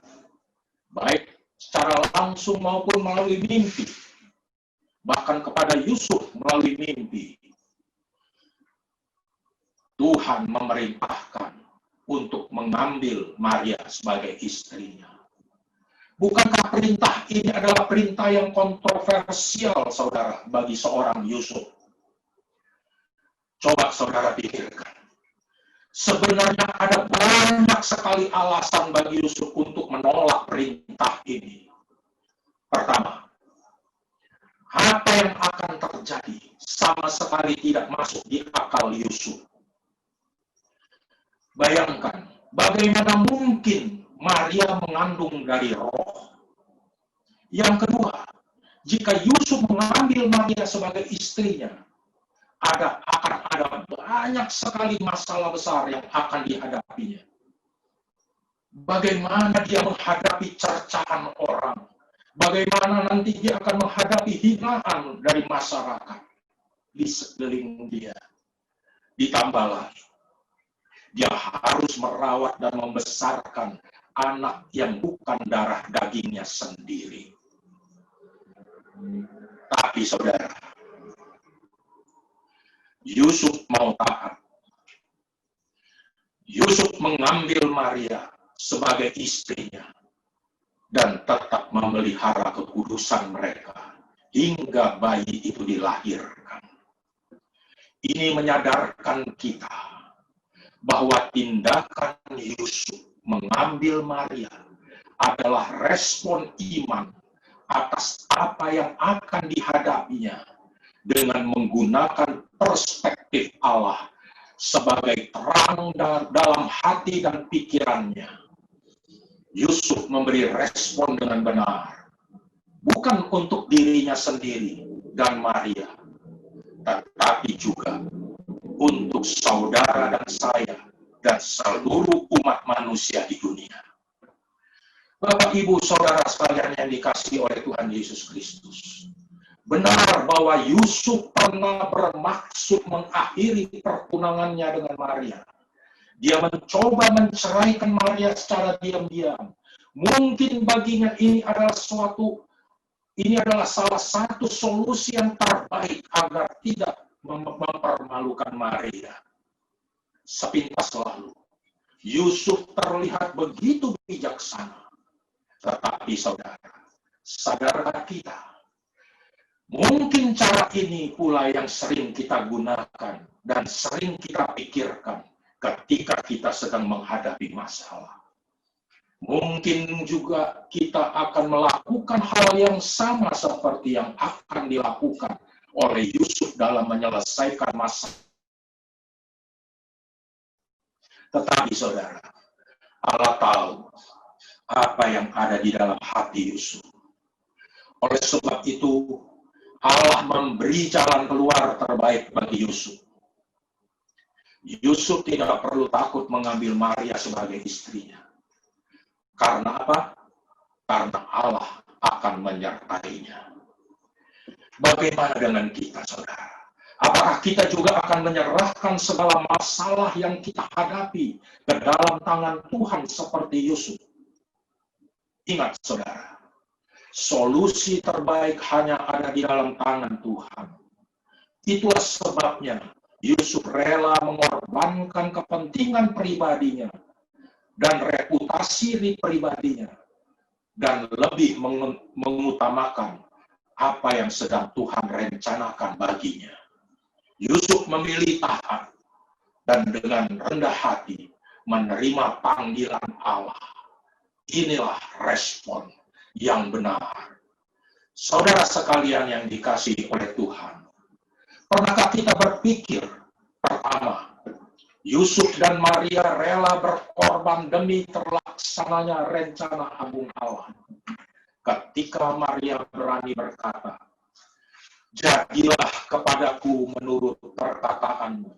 baik secara langsung maupun melalui mimpi. Bahkan kepada Yusuf melalui mimpi, Tuhan memerintahkan untuk mengambil Maria sebagai istrinya. Bukankah perintah ini adalah perintah yang kontroversial, saudara, bagi seorang Yusuf? Coba saudara pikirkan. Sebenarnya ada banyak sekali alasan bagi Yusuf untuk menolak perintah ini. Pertama, apa yang akan terjadi sama sekali tidak masuk di akal Yusuf. Bayangkan, bagaimana mungkin Maria mengandung dari roh. Yang kedua, jika Yusuf mengambil Maria sebagai istrinya, akan ada banyak sekali masalah besar yang akan dihadapinya. Bagaimana dia menghadapi cercaan orang, bagaimana nanti dia akan menghadapi hinaan dari masyarakat di sekeliling dia. Ditambah lagi, dia harus merawat dan membesarkan anak yang bukan darah dagingnya sendiri. Tapi saudara, Yusuf mau taat. Yusuf mengambil Maria sebagai istrinya dan tetap memelihara kekudusan mereka hingga bayi itu dilahirkan. Ini menyadarkan kita bahwa tindakan Yusuf mengambil Maria adalah respon iman atas apa yang akan dihadapinya dengan menggunakan perspektif Allah sebagai terang dalam hati dan pikirannya. Yusuf memberi respon dengan benar, bukan untuk dirinya sendiri dan Maria, tetapi juga untuk saudara dan saya dan seluruh umat manusia di dunia. Bapak, Ibu, Saudara sekalian yang dikasihi oleh Tuhan Yesus Kristus, benar bahwa Yusuf pernah bermaksud mengakhiri pertunangannya dengan Maria. Dia mencoba menceraikan Maria secara diam-diam. Mungkin baginya ini adalah salah satu solusi yang terbaik agar tidak mempermalukan Maria. Sepintas lalu, Yusuf terlihat begitu bijaksana. Tetapi saudara, sadarkah kita? Mungkin cara ini pula yang sering kita gunakan dan sering kita pikirkan ketika kita sedang menghadapi masalah. Mungkin juga kita akan melakukan hal yang sama seperti yang akan dilakukan oleh Yusuf dalam menyelesaikan masalah. Tetapi saudara, Allah tahu apa yang ada di dalam hati Yusuf. Oleh sebab itu, Allah memberi jalan keluar terbaik bagi Yusuf. Yusuf tidak perlu takut mengambil Maria sebagai istrinya. Karena apa? Karena Allah akan menyertainya. Bagaimana dengan kita, saudara? Apakah kita juga akan menyerahkan segala masalah yang kita hadapi ke dalam tangan Tuhan seperti Yusuf? Ingat, saudara, solusi terbaik hanya ada di dalam tangan Tuhan. Itulah sebabnya Yusuf rela mengorbankan kepentingan pribadinya dan reputasi pribadinya dan lebih mengutamakan apa yang sedang Tuhan rencanakan baginya. Yusuf memilih taat dan dengan rendah hati menerima panggilan Allah. Inilah respon yang benar. Saudara sekalian yang dikasihi oleh Tuhan, pernahkah kita berpikir, pertama, Yusuf dan Maria rela berkorban demi terlaksananya rencana agung Allah. Ketika Maria berani berkata, "Jadilah kepadaku menurut perkataanmu."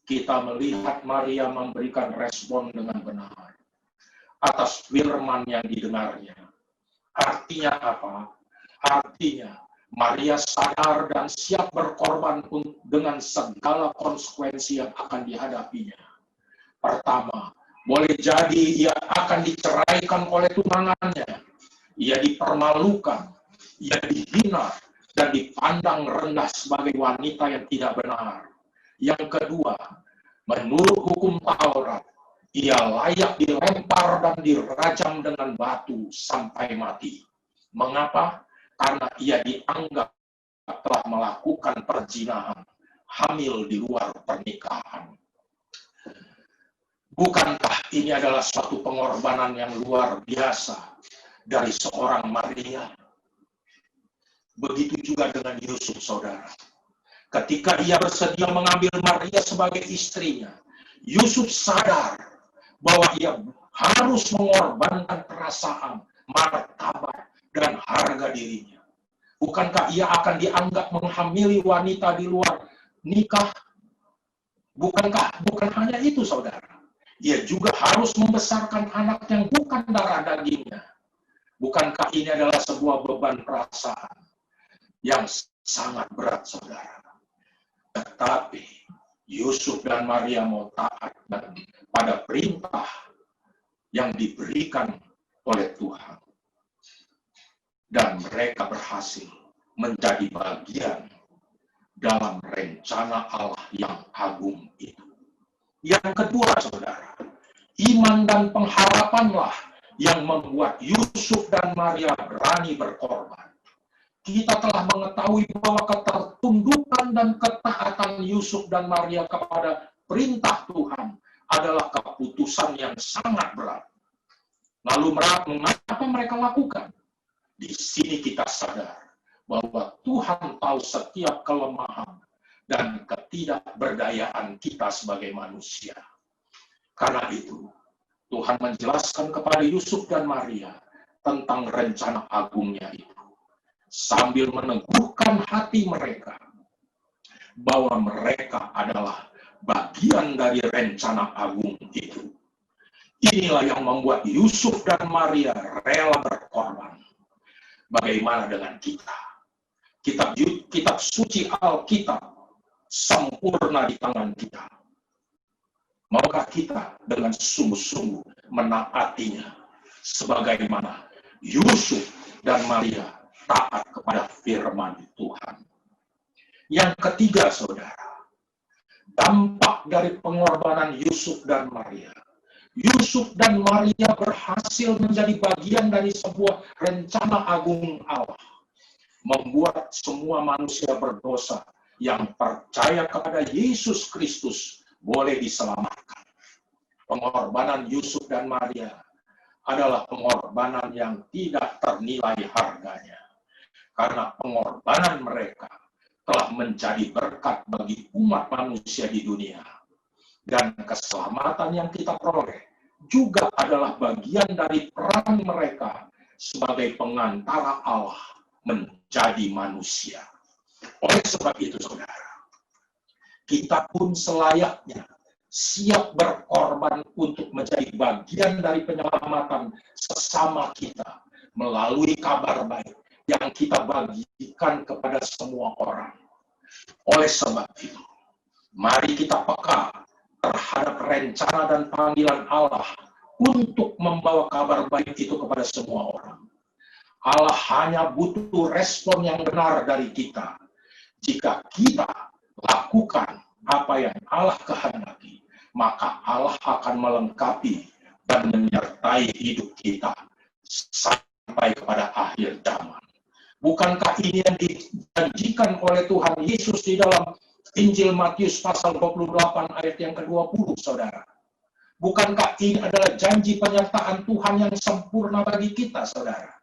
Kita melihat Maria memberikan respon dengan benar atas firman yang didengarnya. Artinya apa? Artinya Maria sadar dan siap berkorban dengan segala konsekuensi yang akan dihadapinya. Pertama, boleh jadi ia akan diceraikan oleh tunangannya. Ia dipermalukan, ia dihina, dan dipandang rendah sebagai wanita yang tidak benar. Yang kedua, menurut hukum Taurat, ia layak dilempar dan dirajam dengan batu sampai mati. Mengapa? Karena ia dianggap telah melakukan perzinahan, hamil di luar pernikahan. Bukankah ini adalah suatu pengorbanan yang luar biasa dari seorang Maria? Begitu juga dengan Yusuf, saudara. Ketika ia bersedia mengambil Maria sebagai istrinya, Yusuf sadar bahwa ia harus mengorbankan perasaan, martabat, dan harga dirinya. Bukankah ia akan dianggap menghamili wanita di luar nikah? Bukan hanya itu, saudara. Ia juga harus membesarkan anak yang bukan darah dagingnya. Bukankah ini adalah sebuah beban perasaan yang sangat berat, saudara? Tetapi Yusuf dan Maria mau taat pada perintah yang diberikan oleh Tuhan. Dan mereka berhasil menjadi bagian dalam rencana Allah yang agung itu. Yang kedua, saudara, iman dan pengharapanlah yang membuat Yusuf dan Maria berani berkorban. Kita telah mengetahui bahwa ketertundukan dan ketaatan Yusuf dan Maria kepada perintah Tuhan adalah keputusan yang sangat berat. Lalu mengapa mereka lakukan? Di sini kita sadar bahwa Tuhan tahu setiap kelemahan dan ketidakberdayaan kita sebagai manusia. Karena itu, Tuhan menjelaskan kepada Yusuf dan Maria tentang rencana agungnya itu, sambil meneguhkan hati mereka bahwa mereka adalah bagian dari rencana agung itu. Inilah yang membuat Yusuf dan Maria rela berkorban. Bagaimana dengan kita? Kitab suci Alkitab sempurna di tangan kita. Maukah kita dengan sungguh-sungguh menaatinya sebagaimana Yusuf dan Maria taat kepada firman Tuhan? Yang ketiga, saudara, dampak dari pengorbanan Yusuf dan Maria. Yusuf dan Maria berhasil menjadi bagian dari sebuah rencana agung Allah, membuat semua manusia berdosa yang percaya kepada Yesus Kristus boleh diselamatkan. Pengorbanan Yusuf dan Maria adalah pengorbanan yang tidak ternilai harganya, karena pengorbanan mereka telah menjadi berkat bagi umat manusia di dunia. Dan keselamatan yang kita peroleh juga adalah bagian dari peran mereka sebagai pengantara Allah menjadi manusia. Oleh sebab itu, saudara, kita pun selayaknya siap berkorban untuk menjadi bagian dari penyelamatan sesama kita melalui kabar baik yang kita bagikan kepada semua orang. Oleh sebab itu, mari kita peka terhadap rencana dan panggilan Allah untuk membawa kabar baik itu kepada semua orang. Allah hanya butuh respon yang benar dari kita. Jika kita lakukan apa yang Allah kehendaki, maka Allah akan melengkapi dan menyertai hidup kita sampai kepada akhir zaman. Bukankah ini yang dijanjikan oleh Tuhan Yesus di dalam Injil Matius pasal 28 ayat yang ke-20, saudara? Bukankah ini adalah janji penyertaan Tuhan yang sempurna bagi kita, saudara?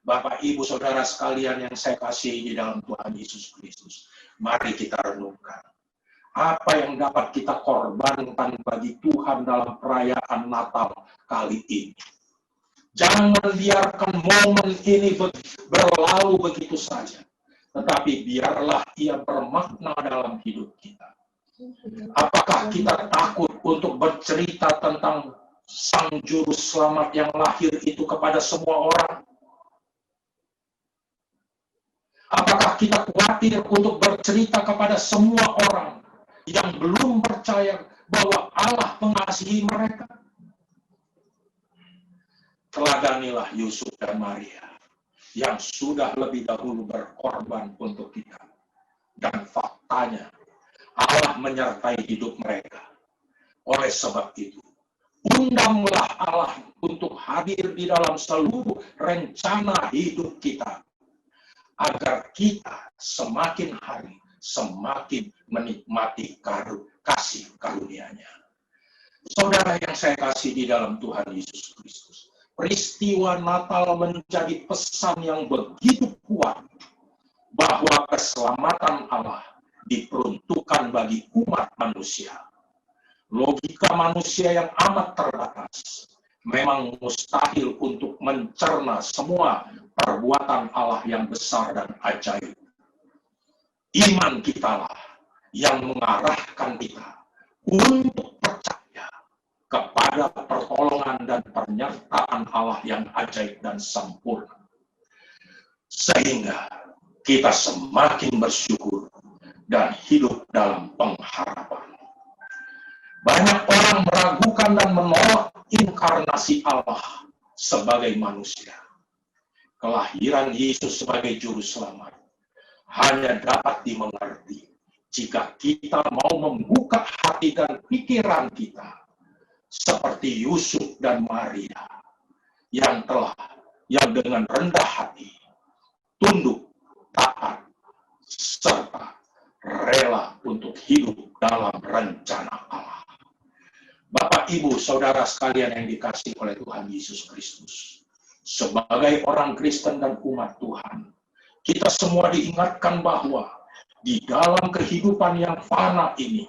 Bapak, Ibu, Saudara sekalian yang saya kasihi di dalam Tuhan Yesus Kristus, mari kita renungkan. Apa yang dapat kita korbankan bagi Tuhan dalam perayaan Natal kali ini? Jangan membiarkan momen ini berlalu begitu saja, tetapi biarlah ia bermakna dalam hidup kita. Apakah kita takut untuk bercerita tentang Sang Juru Selamat yang lahir itu kepada semua orang? Apakah kita khawatir untuk bercerita kepada semua orang yang belum percaya bahwa Allah mengasihi mereka? Teladanilah Yusuf dan Maria yang sudah lebih dahulu berkorban untuk kita. Dan faktanya, Allah menyertai hidup mereka. Oleh sebab itu, undanglah Allah untuk hadir di dalam seluruh rencana hidup kita, agar kita semakin hari semakin menikmati kasih karunia-Nya. Saudara yang saya kasih di dalam Tuhan Yesus Kristus, peristiwa Natal menjadi pesan yang begitu kuat bahwa keselamatan Allah diperuntukkan bagi umat manusia. Logika manusia yang amat terbatas memang mustahil untuk mencerna semua perbuatan Allah yang besar dan ajaib. Iman kitalah yang mengarahkan kita untuk percaya kepada pertolongan dan penyertaan Allah yang ajaib dan sempurna. Sehingga kita semakin bersyukur dan hidup dalam pengharapan. Banyak orang meragukan dan menolak inkarnasi Allah sebagai manusia. Kelahiran Yesus sebagai Juru Selamat hanya dapat dimengerti jika kita mau membuka hati dan pikiran kita seperti Yusuf dan Maria yang dengan rendah hati, tunduk, taat, serta rela untuk hidup dalam rencana Allah. Bapak, Ibu, Saudara sekalian yang dikasihi oleh Tuhan Yesus Kristus, sebagai orang Kristen dan umat Tuhan, kita semua diingatkan bahwa di dalam kehidupan yang fana ini,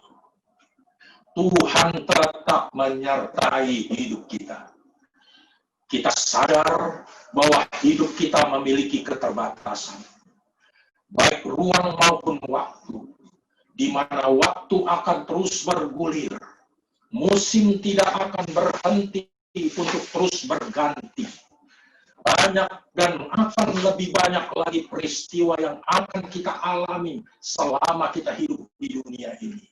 Tuhan tetap menyertai hidup kita. Kita sadar bahwa hidup kita memiliki keterbatasan, baik ruang maupun waktu, di mana waktu akan terus bergulir, musim tidak akan berhenti untuk terus berganti. Banyak dan akan lebih banyak lagi peristiwa yang akan kita alami selama kita hidup di dunia ini.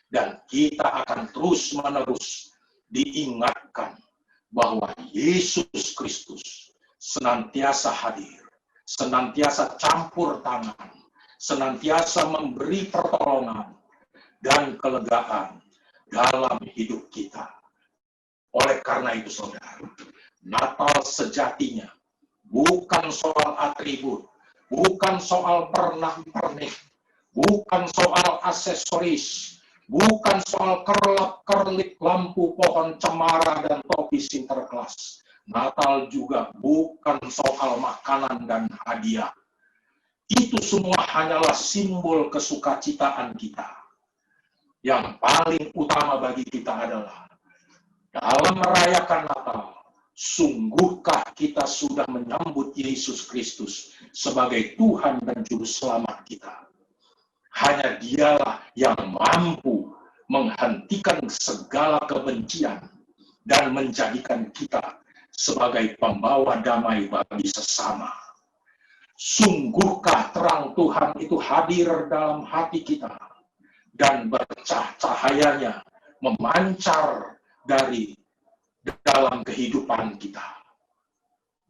Dan kita akan terus-menerus diingatkan bahwa Yesus Kristus senantiasa hadir, senantiasa campur tangan, senantiasa memberi pertolongan dan kelegaan dalam hidup kita. Oleh karena itu, saudara, Natal sejatinya bukan soal atribut, bukan soal pernak-pernik, bukan soal aksesoris, bukan soal kerlap-kerlip lampu pohon cemara dan topi Sinterklas. Natal juga bukan soal makanan dan hadiah. Itu semua hanyalah simbol kesukacitaan kita. Yang paling utama bagi kita adalah dalam merayakan Natal, sungguhkah kita sudah menyambut Yesus Kristus sebagai Tuhan dan Juru Selamat kita? Hanya Dialah yang mampu menghentikan segala kebencian dan menjadikan kita sebagai pembawa damai bagi sesama. Sungguhkah terang Tuhan itu hadir dalam hati kita dan cahayanya memancar dari dalam kehidupan kita.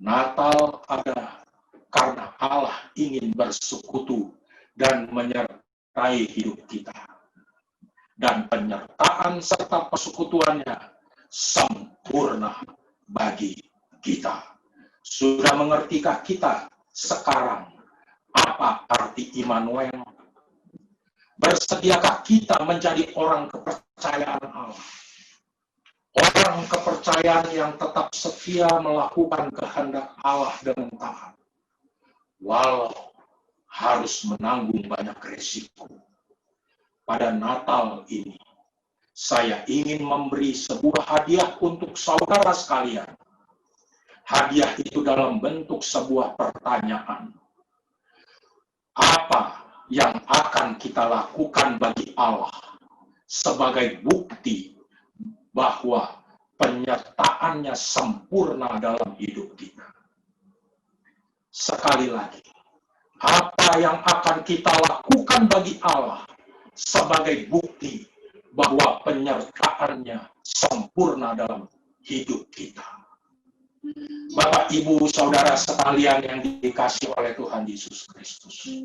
Natal ada karena Allah ingin bersekutu dan menyertai hidup kita. Dan penyertaan serta persekutuannya sempurna bagi kita. Sudah mengertikah kita sekarang apa arti Immanuel? Bersediakah kita menjadi orang kepercayaan Allah? Orang kepercayaan yang tetap setia melakukan kehendak Allah dengan taat, walau harus menanggung banyak resiko. Pada Natal ini, saya ingin memberi sebuah hadiah untuk saudara sekalian. Hadiah itu dalam bentuk sebuah pertanyaan. Apa yang akan kita lakukan bagi Allah sebagai bukti bahwa penyertaannya sempurna dalam hidup kita? Sekali lagi, apa yang akan kita lakukan bagi Allah sebagai bukti bahwa penyertaannya sempurna dalam hidup kita? Bapak, Ibu, Saudara sekalian yang dikasihi oleh Tuhan Yesus Kristus,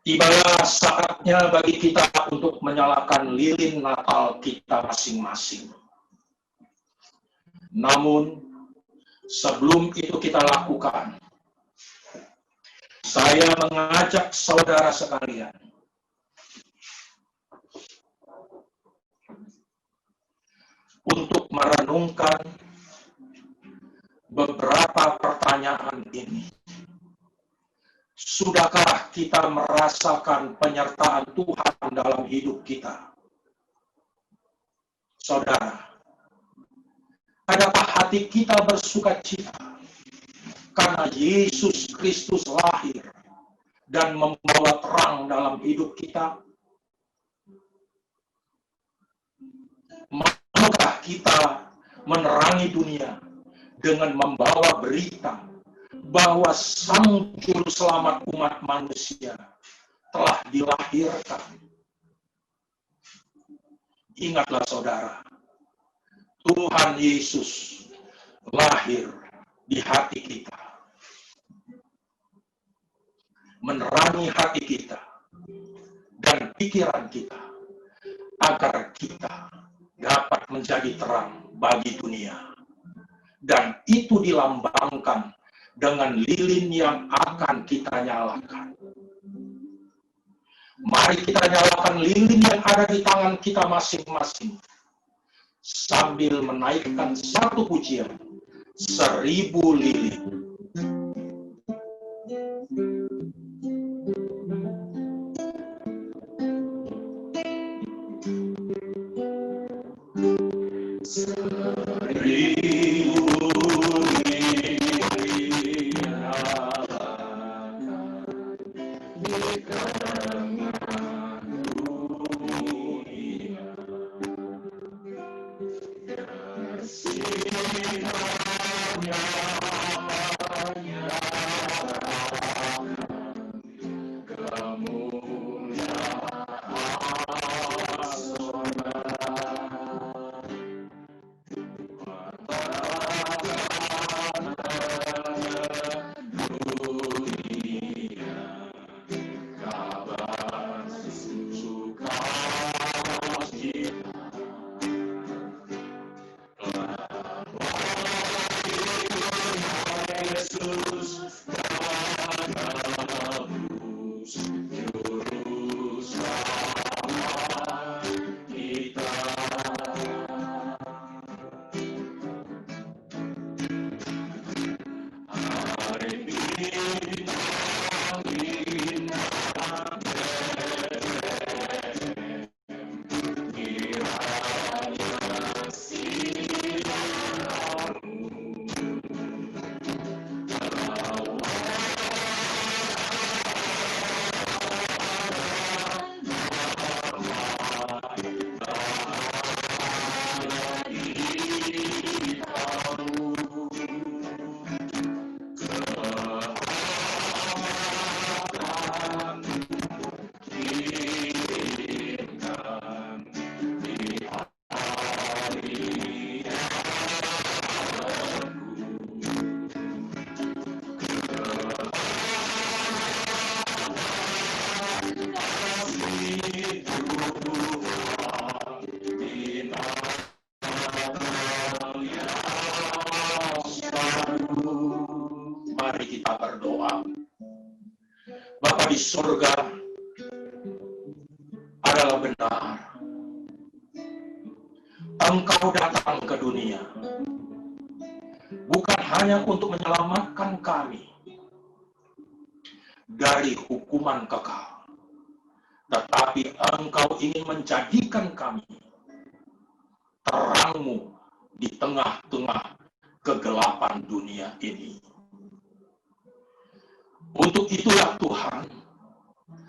tibalah saatnya bagi kita untuk menyalakan lilin Natal kita masing-masing. Namun, sebelum itu kita lakukan, saya mengajak saudara sekalian untuk merenungkan beberapa pertanyaan ini. Sudahkah kita merasakan penyertaan Tuhan dalam hidup kita? Saudara, adakah hati kita bersukacita karena Yesus Kristus lahir dan membawa terang dalam hidup kita? Maukah kita menerangi dunia dengan membawa berita bahwa Sang Juru Selamat umat manusia telah dilahirkan? Ingatlah saudara, Tuhan Yesus lahir di hati kita, menerangi hati kita dan pikiran kita, agar kita dapat menjadi terang bagi dunia. Dan itu dilambangkan dengan lilin yang akan kita nyalakan. Mari kita nyalakan lilin yang ada di tangan kita masing-masing, sambil menaikkan satu pujian, 1000 lilin. Mari kita berdoa. Bapa di surga, adalah benar. Engkau datang ke dunia bukan hanya untuk menyelamatkan kami dari hukuman kekal, tetapi Engkau ingin menjadikan kami terang-Mu di tengah-tengah kegelapan dunia ini. Untuk itulah Tuhan,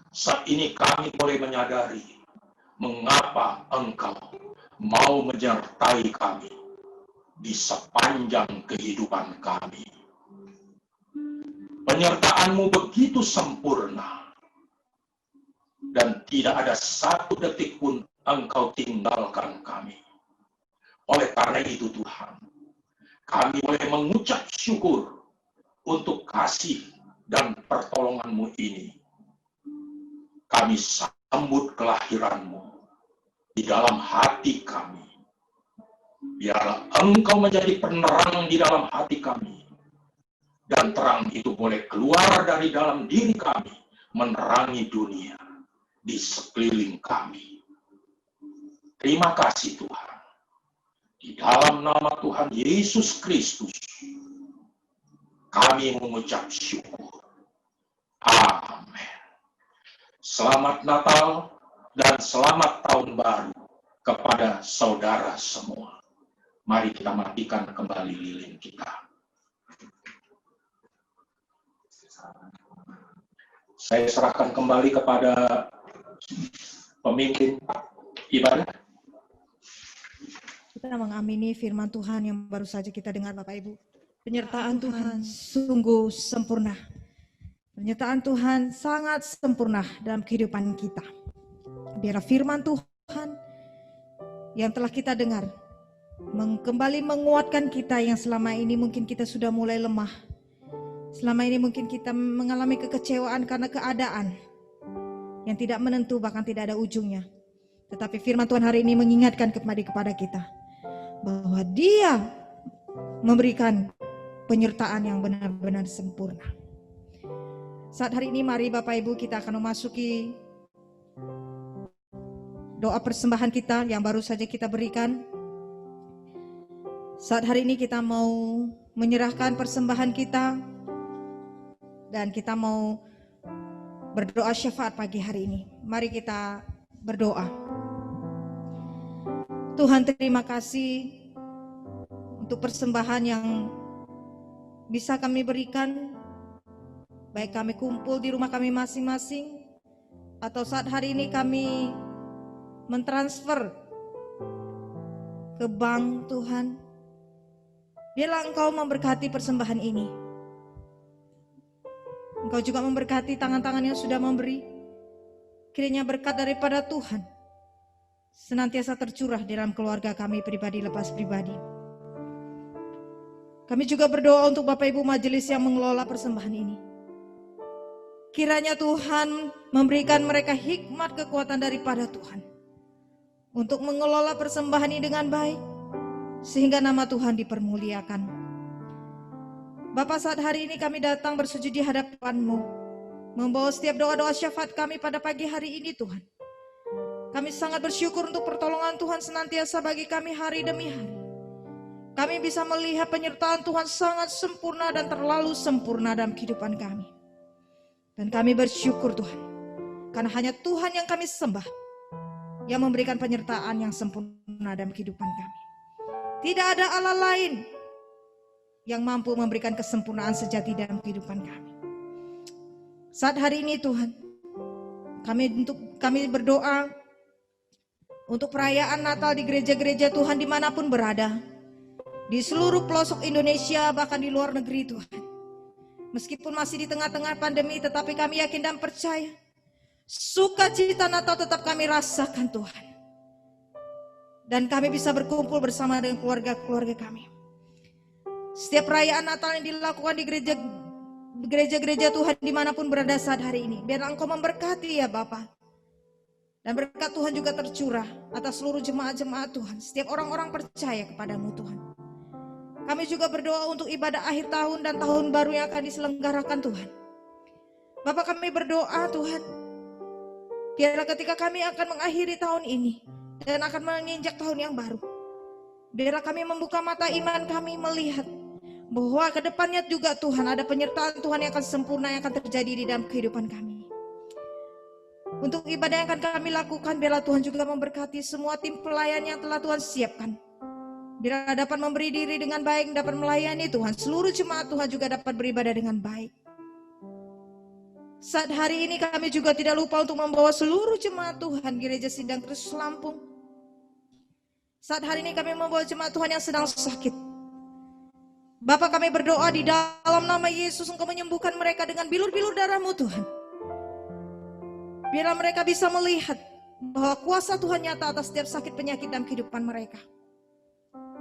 saat ini kami boleh menyadari mengapa Engkau mau menyertai kami di sepanjang kehidupan kami. Penyertaan-Mu begitu sempurna, dan tidak ada satu detik pun Engkau tinggalkan kami. Oleh karena itu Tuhan, kami boleh mengucap syukur untuk kasih dan pertolongan-Mu ini. Kami sambut kelahiran-Mu di dalam hati kami. Biarlah Engkau menjadi penerang di dalam hati kami, dan terang itu boleh keluar dari dalam diri kami, menerangi dunia di sekeliling kami. Terima kasih Tuhan. Di dalam nama Tuhan Yesus Kristus, kami mengucap syukur. Amin. Selamat Natal dan selamat Tahun Baru kepada saudara semua. Mari kita matikan kembali lilin kita. Saya serahkan kembali kepada pemimpin ibadah. Kita mengamini firman Tuhan yang baru saja kita dengar Bapak Ibu. Penyertaan Tuhan sungguh sempurna. Penyertaan Tuhan sangat sempurna dalam kehidupan kita. Biarlah firman Tuhan yang telah kita dengar kembali menguatkan kita yang selama ini mungkin kita sudah mulai lemah. Selama ini mungkin kita mengalami kekecewaan karena keadaan yang tidak menentu, bahkan tidak ada ujungnya. Tetapi firman Tuhan hari ini mengingatkan kepada kita bahwa Dia memberikan penyertaan yang benar-benar sempurna. Saat hari ini mari Bapak Ibu kita akan memasuki doa persembahan kita yang baru saja kita berikan. Saat hari ini kita mau menyerahkan persembahan kita dan kita mau berdoa syafaat pagi hari ini. Mari kita berdoa. Tuhan, terima kasih untuk persembahan yang bisa kami berikan, baik kami kumpul di rumah kami masing-masing atau saat hari ini kami mentransfer ke bank Tuhan. Biarlah Engkau memberkati persembahan ini. Engkau juga memberkati tangan-tangan yang sudah memberi. Kiranya berkat daripada Tuhan senantiasa tercurah di dalam keluarga kami pribadi lepas pribadi. Kami juga berdoa untuk Bapak Ibu majelis yang mengelola persembahan ini. Kiranya Tuhan memberikan mereka hikmat kekuatan daripada Tuhan untuk mengelola persembahan ini dengan baik, sehingga nama Tuhan dipermuliakan. Bapa, saat hari ini kami datang bersujud di hadapan-Mu, membawa setiap doa-doa syafaat kami pada pagi hari ini Tuhan. Kami sangat bersyukur untuk pertolongan Tuhan senantiasa bagi kami hari demi hari. Kami bisa melihat penyertaan Tuhan sangat sempurna dan terlalu sempurna dalam kehidupan kami. Dan kami bersyukur Tuhan, karena hanya Tuhan yang kami sembah, yang memberikan penyertaan yang sempurna dalam kehidupan kami. Tidak ada Allah lain yang mampu memberikan kesempurnaan sejati dalam kehidupan kami. Saat hari ini Tuhan, kami berdoa untuk perayaan Natal di gereja-gereja Tuhan dimanapun berada, di seluruh pelosok Indonesia, bahkan di luar negeri Tuhan. Meskipun masih di tengah-tengah pandemi, tetapi kami yakin dan percaya sukacita Natal tetap kami rasakan Tuhan. Dan kami bisa berkumpul bersama dengan keluarga-keluarga kami. Setiap perayaan Natal yang dilakukan di gereja-gereja Tuhan dimanapun berada saat hari ini, biar Engkau memberkati ya Bapa. Dan berkat Tuhan juga tercurah atas seluruh jemaat-jemaat Tuhan, setiap orang-orang percaya kepadamu Tuhan. Kami juga berdoa untuk ibadah akhir tahun dan tahun baru yang akan diselenggarakan Tuhan. Bapak, kami berdoa Tuhan, biarlah ketika kami akan mengakhiri tahun ini dan akan menginjak tahun yang baru, biarlah kami membuka mata iman kami melihat bahwa ke depannya juga Tuhan ada penyertaan Tuhan yang akan sempurna yang akan terjadi di dalam kehidupan kami. Untuk ibadah yang akan kami lakukan, biarlah Tuhan juga memberkati semua tim pelayan yang telah Tuhan siapkan. Biarlah dapat memberi diri dengan baik, dapat melayani Tuhan. Seluruh jemaat Tuhan juga dapat beribadah dengan baik. Saat hari ini kami juga tidak lupa untuk membawa seluruh jemaat Tuhan Gereja Sindang Kristus Lampung. Saat hari ini kami membawa jemaat Tuhan yang sedang sakit. Bapa, kami berdoa di dalam nama Yesus, Engkau menyembuhkan mereka dengan bilur-bilur darah-Mu Tuhan. Biarlah mereka bisa melihat bahwa kuasa Tuhan nyata atas setiap sakit penyakit dalam kehidupan mereka.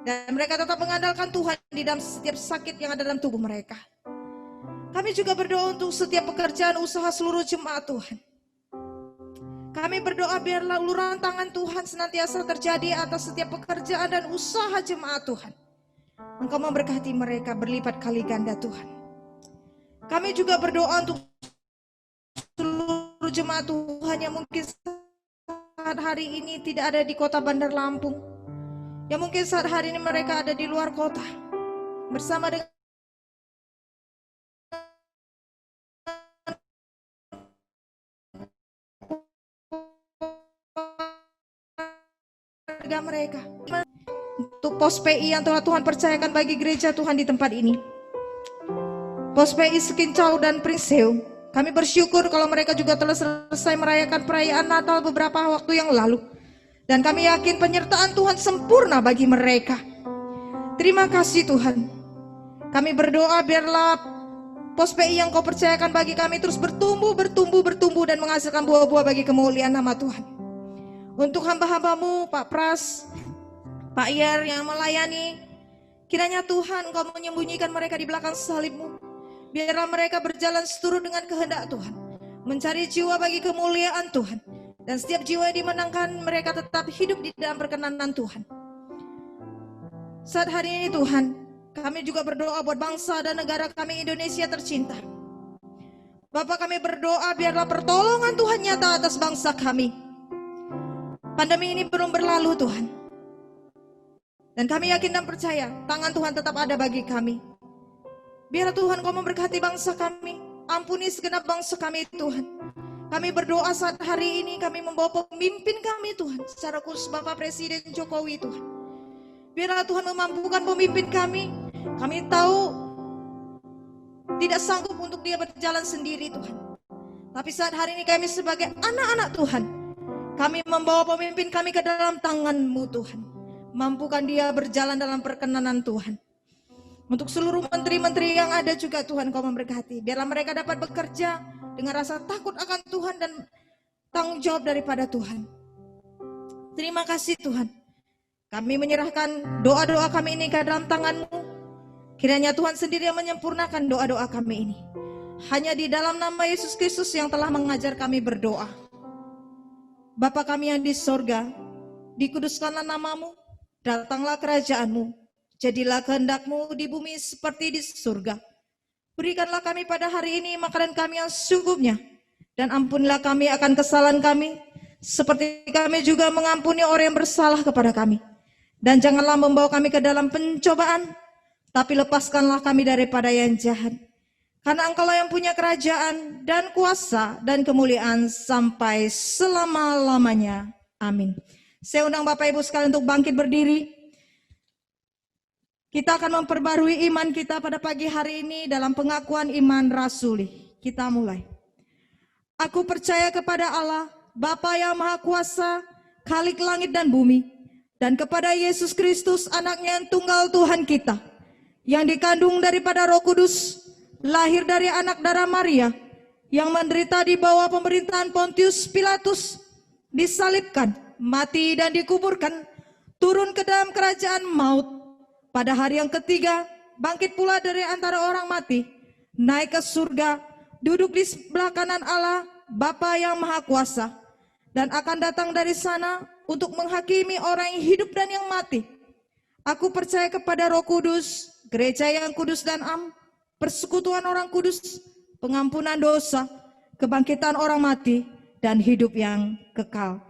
Dan mereka tetap mengandalkan Tuhan di dalam setiap sakit yang ada dalam tubuh mereka. Kami juga berdoa untuk setiap pekerjaan usaha seluruh jemaat Tuhan. Kami berdoa biarlah uluran tangan Tuhan senantiasa terjadi atas setiap pekerjaan dan usaha jemaat Tuhan. Engkau memberkati mereka berlipat kali ganda Tuhan. Kami juga berdoa untuk seluruh jemaat Tuhan yang mungkin saat hari ini tidak ada di kota Bandar Lampung. Yang mungkin saat hari ini mereka ada di luar kota bersama dengan keluarga mereka. Untuk pos PI yang telah Tuhan percayakan bagi gereja Tuhan di tempat ini, pos PI Sekincau dan Prinseu, kami bersyukur kalau mereka juga telah selesai merayakan perayaan Natal beberapa waktu yang lalu. Dan kami yakin penyertaan Tuhan sempurna bagi mereka. Terima kasih Tuhan. Kami berdoa biarlah pos PI yang Kau percayakan bagi kami terus bertumbuh dan menghasilkan buah-buah bagi kemuliaan nama Tuhan. Untuk hamba-hambamu, Pak Pras, Pak Yer yang melayani, kiranya Tuhan Engkau menyembunyikan mereka di belakang salib-Mu. Biarlah mereka berjalan seturut dengan kehendak Tuhan, mencari jiwa bagi kemuliaan Tuhan. Dan setiap jiwa yang dimenangkan mereka tetap hidup di dalam perkenanan Tuhan. Saat hari ini Tuhan, kami juga berdoa buat bangsa dan negara kami Indonesia tercinta. Bapak, kami berdoa biarlah pertolongan Tuhan nyata atas bangsa kami. Pandemi ini belum berlalu Tuhan. Dan kami yakin dan percaya tangan Tuhan tetap ada bagi kami. Biarlah Tuhan Kau memberkati bangsa kami. Ampuni segenap bangsa kami Tuhan. Kami berdoa saat hari ini kami membawa pemimpin kami Tuhan, secara khusus Bapak Presiden Jokowi Tuhan. Biarlah Tuhan memampukan pemimpin kami. Kami tahu tidak sanggup untuk dia berjalan sendiri Tuhan. Tapi saat hari ini kami sebagai anak-anak Tuhan, kami membawa pemimpin kami ke dalam tangan-Mu Tuhan. Mampukan dia berjalan dalam perkenanan Tuhan. Untuk seluruh menteri-menteri yang ada juga Tuhan Kau memberkati. Biarlah mereka dapat bekerja dengan rasa takut akan Tuhan dan tanggung jawab daripada Tuhan. Terima kasih Tuhan. Kami menyerahkan doa-doa kami ini ke dalam tangan-Mu. Kiranya Tuhan sendiri yang menyempurnakan doa-doa kami ini. Hanya di dalam nama Yesus Kristus yang telah mengajar kami berdoa. Bapa kami yang di sorga, dikuduskanlah nama-Mu, datanglah kerajaan-Mu. Jadilah kehendak-Mu di bumi seperti di surga. Berikanlah kami pada hari ini makanan kami yang secukupnya. Dan ampunilah kami akan kesalahan kami, seperti kami juga mengampuni orang yang bersalah kepada kami. Dan janganlah membawa kami ke dalam pencobaan, tapi lepaskanlah kami daripada yang jahat. Karena Engkaulah yang punya kerajaan dan kuasa dan kemuliaan sampai selama-lamanya. Amin. Saya undang Bapak Ibu sekalian untuk bangkit berdiri. Kita akan memperbarui iman kita pada pagi hari ini dalam pengakuan iman rasuli. Kita mulai. Aku percaya kepada Allah, Bapa yang Maha Kuasa, Khalik langit dan bumi, dan kepada Yesus Kristus, anaknya yang tunggal Tuhan kita, yang dikandung daripada Roh Kudus, lahir dari anak darah Maria, yang menderita di bawah pemerintahan Pontius Pilatus, disalibkan, mati dan dikuburkan, turun ke dalam kerajaan maut. Pada hari yang ketiga, bangkit pula dari antara orang mati, naik ke surga, duduk di sebelah kanan Allah, Bapa yang Maha Kuasa, dan akan datang dari sana untuk menghakimi orang yang hidup dan yang mati. Aku percaya kepada Roh Kudus, gereja yang kudus dan am, persekutuan orang kudus, pengampunan dosa, kebangkitan orang mati, dan hidup yang kekal.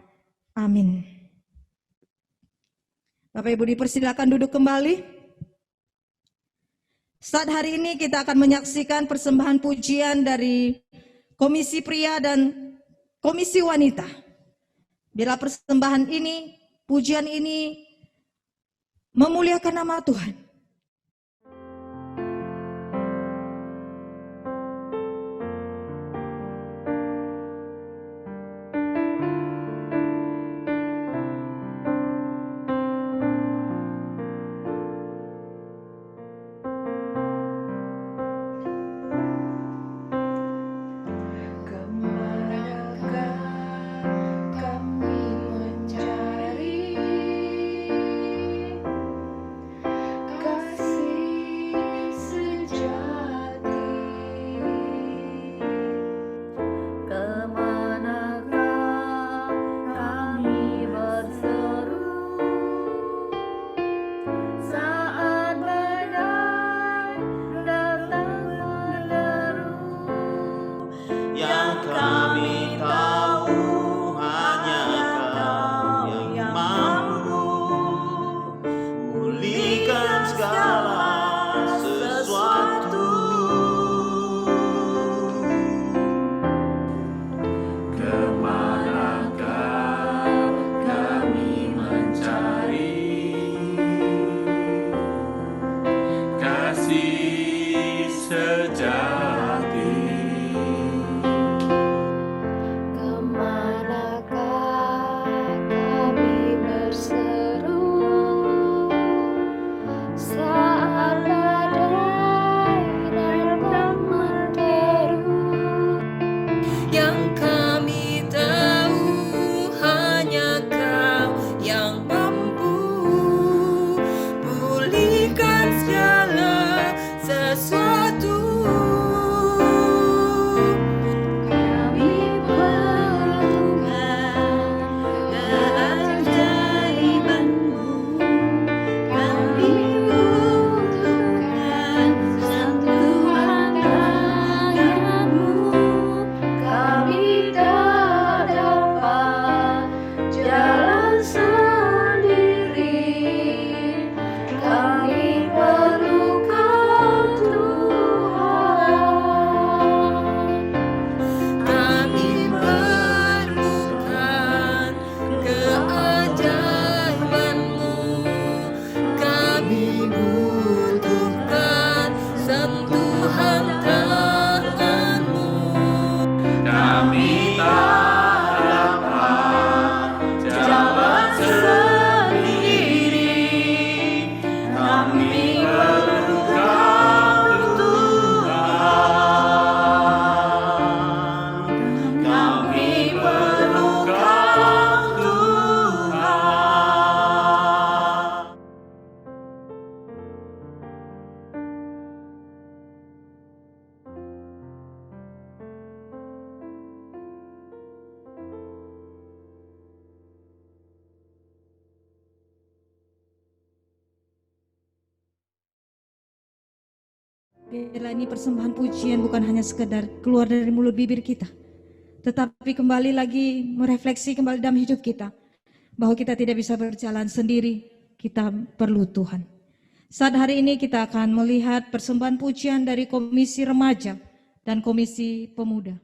Amin. Bapak Ibu dipersilakan duduk kembali. Saat hari ini kita akan menyaksikan persembahan pujian dari Komisi Pria dan Komisi Wanita. Bila persembahan ini, pujian ini memuliakan nama Tuhan. Kami mencari Biarlah ini persembahan pujian bukan hanya sekedar keluar dari mulut bibir kita, tetapi kembali lagi merefleksi kembali dalam hidup kita, bahwa kita tidak bisa berjalan sendiri, kita perlu Tuhan. Saat hari ini kita akan melihat persembahan pujian dari Komisi Remaja dan Komisi Pemuda.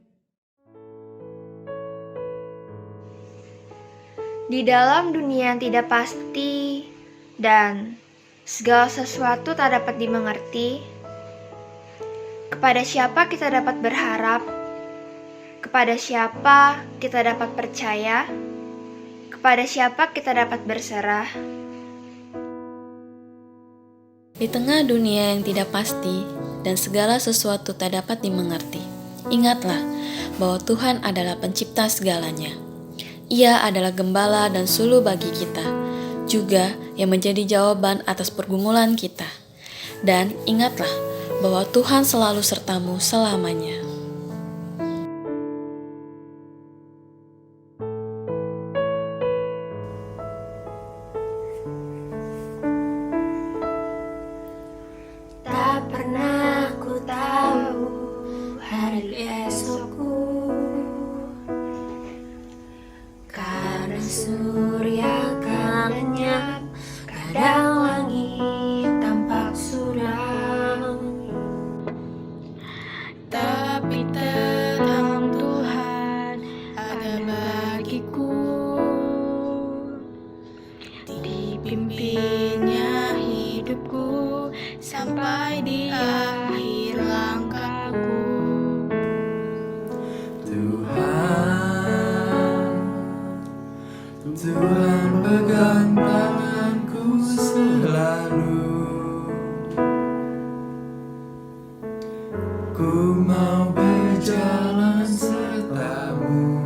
Di dalam dunia yang tidak pasti dan segala sesuatu tak dapat dimengerti, kepada siapa kita dapat berharap, kepada siapa kita dapat percaya, kepada siapa kita dapat berserah. Di tengah dunia yang tidak pasti dan segala sesuatu tak dapat dimengerti, ingatlah bahwa Tuhan adalah pencipta segalanya. Ia adalah gembala dan suluh bagi kita, juga yang menjadi jawaban atas pergumulan kita. Dan ingatlah bahwa Tuhan selalu sertamu selamanya. Tak pernah ku tahu hari esokku, karena surya kan lenyap, kadang langit tampak suram. Tapi terang Tuhan ada bagiku, dipimpinnya hidupku sampai di akhir langkahku. Tuhan pegang tanganku selalu. Ku mau berjalan sertamu,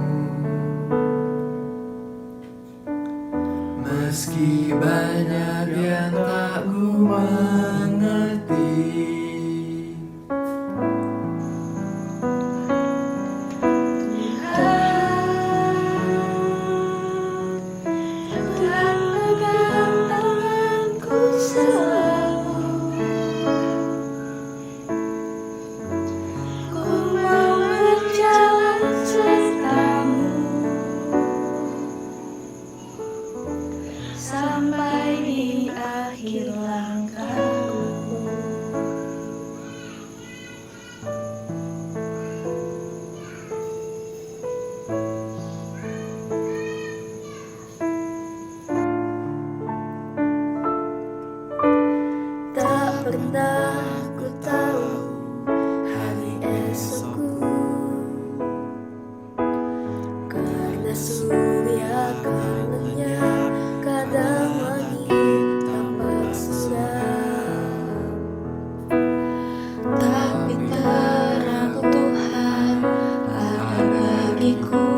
meski banyak yang tak ku mengerti. Tuhan pegang tanganku selalu. Ku mau berjalan sertamu sampai di akhir langkahku. Tak pernah ku tahu hari esokku, karena surya kan lenyap, kadang langit tampak suram. Tapi terang Tuhan ada bagiku,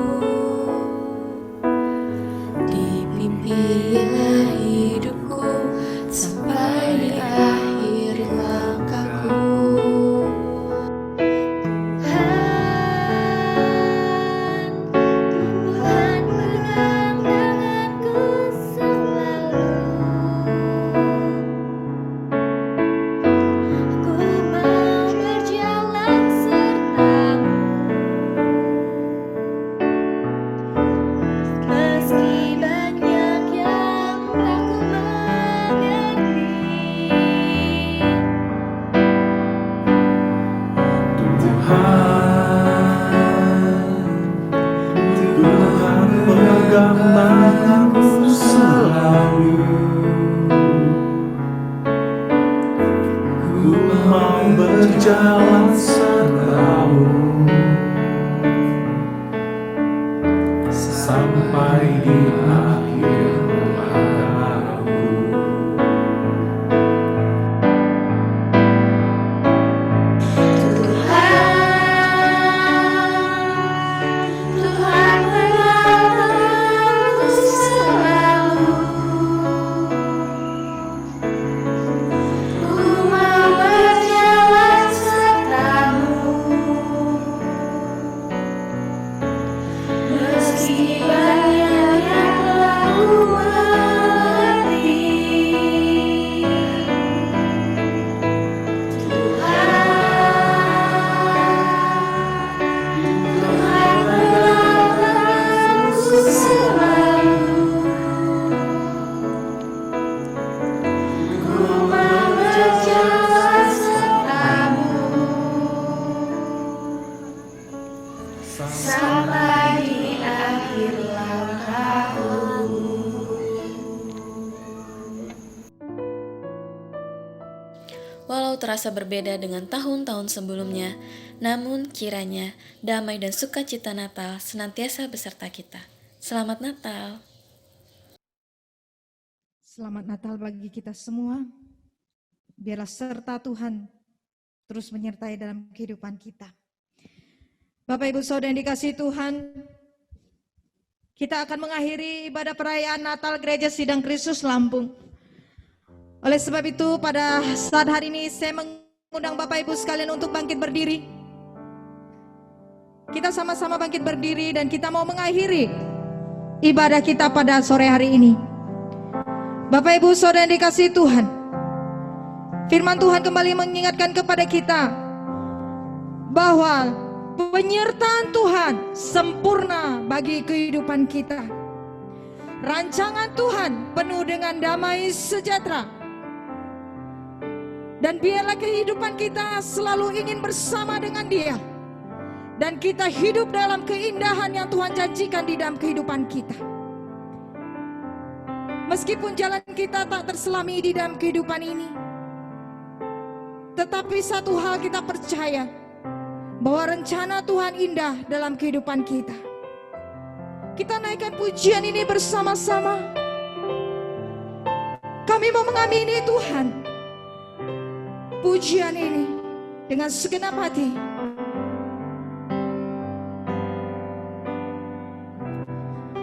dipimpinnya hidupku sampai di akhir langkahku. Tuhan pegang tanganku selalu. Ku mau berjalan sertamu, meski banyak yang tak ku mengerti. Tuhan pegang tanganku selalu. Ku mau berjalan sertamu sampai di akhir langkahku. Tuhan pegang tanganku selalu. Ku mau berjalan sertamu walau terasa berbeda dengan tahun-tahun sebelumnya, namun kiranya damai dan sukacita Natal senantiasa beserta kita. Selamat Natal. Selamat Natal bagi kita semua. Biarlah serta Tuhan terus menyertai dalam kehidupan kita. Bapak Ibu Saudara yang dikasihi Tuhan, kita akan mengakhiri ibadah perayaan Natal Gereja Sidang Kristus Lampung. Oleh sebab itu pada saat hari ini saya mengundang Bapak Ibu sekalian untuk bangkit berdiri. Kita sama-sama bangkit berdiri dan kita mau mengakhiri ibadah kita pada sore hari ini. Bapak Ibu Saudara yang dikasihi Tuhan, firman Tuhan kembali mengingatkan kepada kita bahwa penyertaan Tuhan sempurna bagi kehidupan kita. Rancangan Tuhan penuh dengan damai sejahtera. Dan biarlah kehidupan kita selalu ingin bersama dengan Dia. Dan kita hidup dalam keindahan yang Tuhan janjikan di dalam kehidupan kita. Meskipun jalan kita tak terselami di dalam kehidupan ini, tetapi satu hal kita percaya, bahwa rencana Tuhan indah dalam kehidupan kita. Kita naikkan pujian ini bersama-sama. Kami mau mengamini Tuhan pujian ini dengan segenap hati.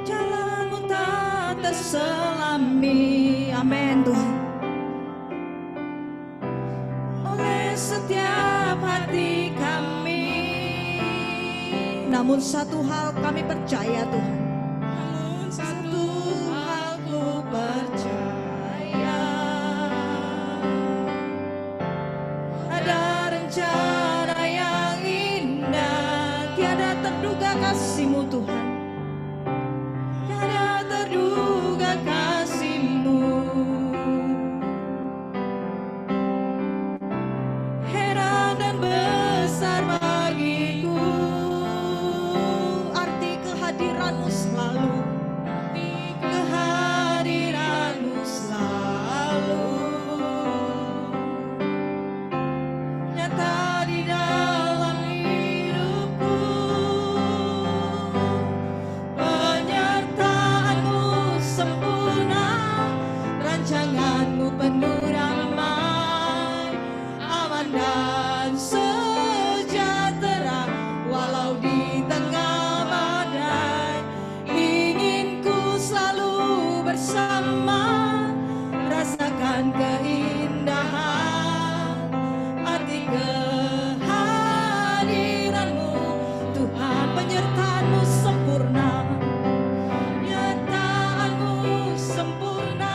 Jalanmu tak terselami, amin Tuhan. Oleh setiap hati kami, namun satu hal kami percaya Tuhan. Namun satu hal ku percaya, ada rencana yang indah, tiada terduga kasih-Mu Tuhan, tiada terduga kasih-Mu. Heran dan besar bagiku arti kehadiran-Mu selalu, kehadiran-Mu selalu nyata di dalam hidupku. Penyertaan-Mu sempurna, rancangan-Mu penuh damai, aman dan sejahtera walau di tengah badai. Ingin ku selalu bersama, rasakan keindahan arti kehadiran-Mu Tuhan. Penyertaan-Mu sempurna, nyata-Mu sempurna,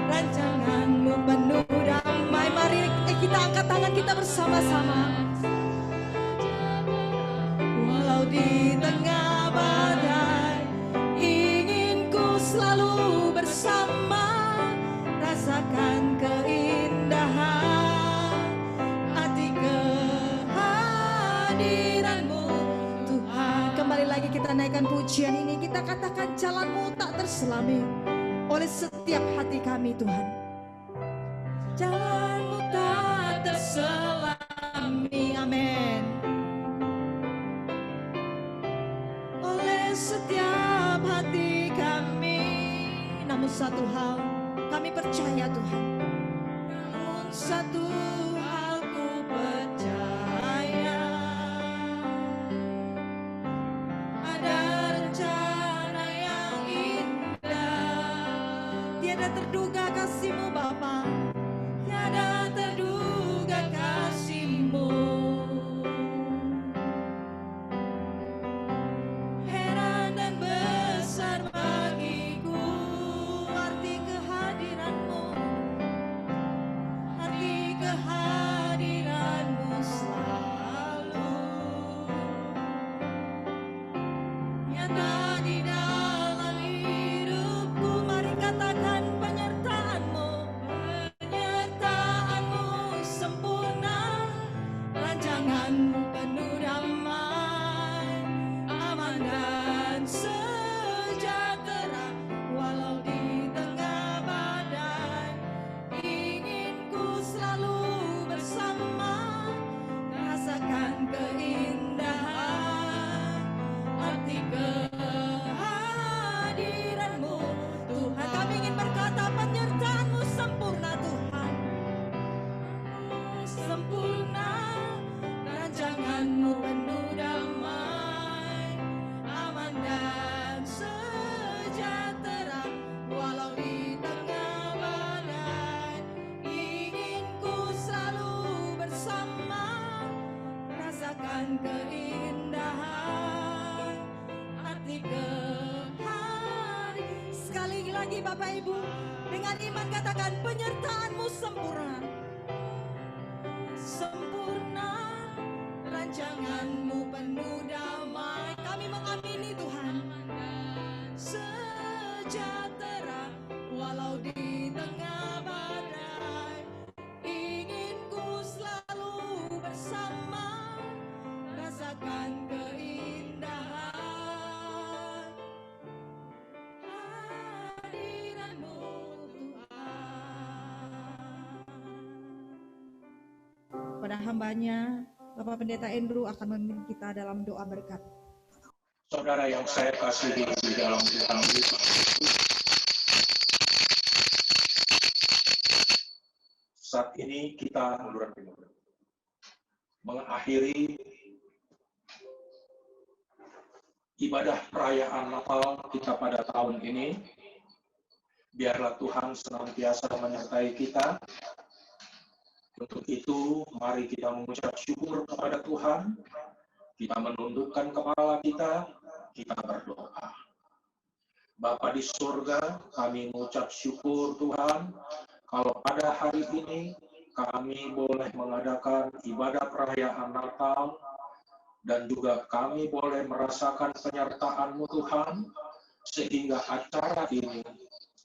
rancangan-Mu penuh damai. Mari kita angkat tangan kita bersama-sama. Walau di tengah badai, ingin ku selalu bersama, rasakan keindahan arti kehadiran-Mu Tuhan. Kembali lagi kita naikkan pujian ini, kita katakan jalan-Mu tak terselami oleh setiap hati kami Tuhan. Jalan-Mu tak terselami, amin, oleh setiap hati kami. Namun satu hal kami percaya Tuhan, namun satu hal ku percaya, ada rencana yang indah, tiada terduga kasih-Mu Bapa, tiada terduga kasih-Mu. Heran dan besar bagiku arti kehadiran-Mu, arti kehadiran-Mu selalu nyata di dalam hidupku. Mari katakan penyertaan-Mu, Rancanganmu penuh damai, aman dan sejahtera, walau di tengah badai. Ingin ku selalu bersama, rasakan keindahan arti kehadiran. Sekali lagi Bapak Ibu, dengan iman katakan, penyertaan-Mu sempurna. Sempurna, rancangan-Mu penuh damai. Kami mengamini Tuhan. Sejahtera, walau di tengah badai. Ingin ku selalu bersama, rasakan keindahan hadirat-Mu Tuhan. Pada hambanya, Bapak Pendeta Andrew akan memimpin kita dalam doa berkat. Saudara yang saya kasihi di dalam Tuhan Yesus, saat ini kita mengakhiri ibadah perayaan Natal kita pada tahun ini. Biarlah Tuhan senantiasa menyertai kita. Untuk itu, mari kita mengucap syukur kepada Tuhan. Kita menundukkan kepala kita berdoa. Bapa di surga, kami mengucap syukur Tuhan, kalau pada hari ini kami boleh mengadakan ibadah perayaan Natal, dan juga kami boleh merasakan penyertaan-Mu Tuhan, sehingga acara ini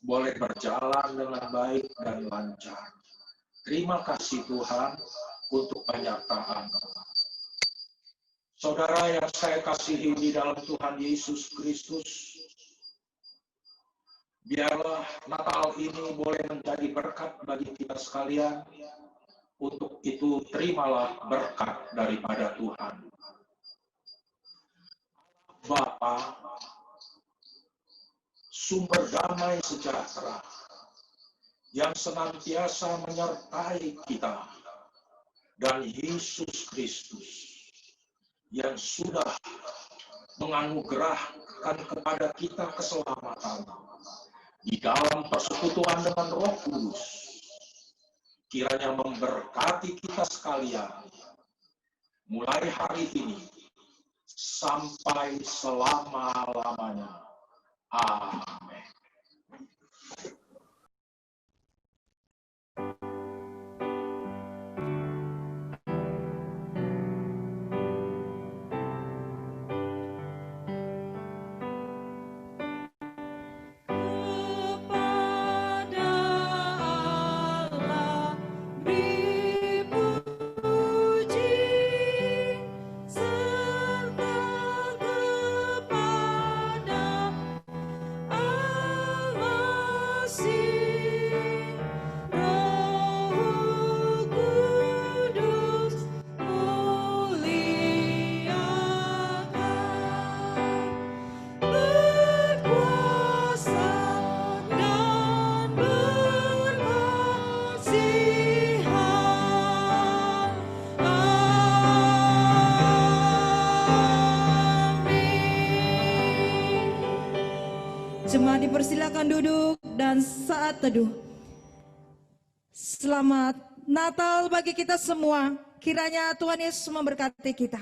boleh berjalan dengan baik dan lancar. Terima kasih Tuhan untuk penyertaan. Saudara yang saya kasihi di dalam Tuhan Yesus Kristus, biarlah Natal ini boleh menjadi berkat bagi kita sekalian. Untuk itu terimalah berkat daripada Tuhan. Bapa, sumber damai sejahtera, yang senantiasa menyertai kita, dan Yesus Kristus yang sudah menganugerahkan kepada kita keselamatan di dalam persekutuan dengan Roh Kudus, kiranya memberkati kita sekalian mulai hari ini sampai selama-lamanya. Amin. Jemaat dipersilakan duduk dan saat teduh. Selamat Natal bagi kita semua. Kiranya Tuhan Yesus memberkati kita.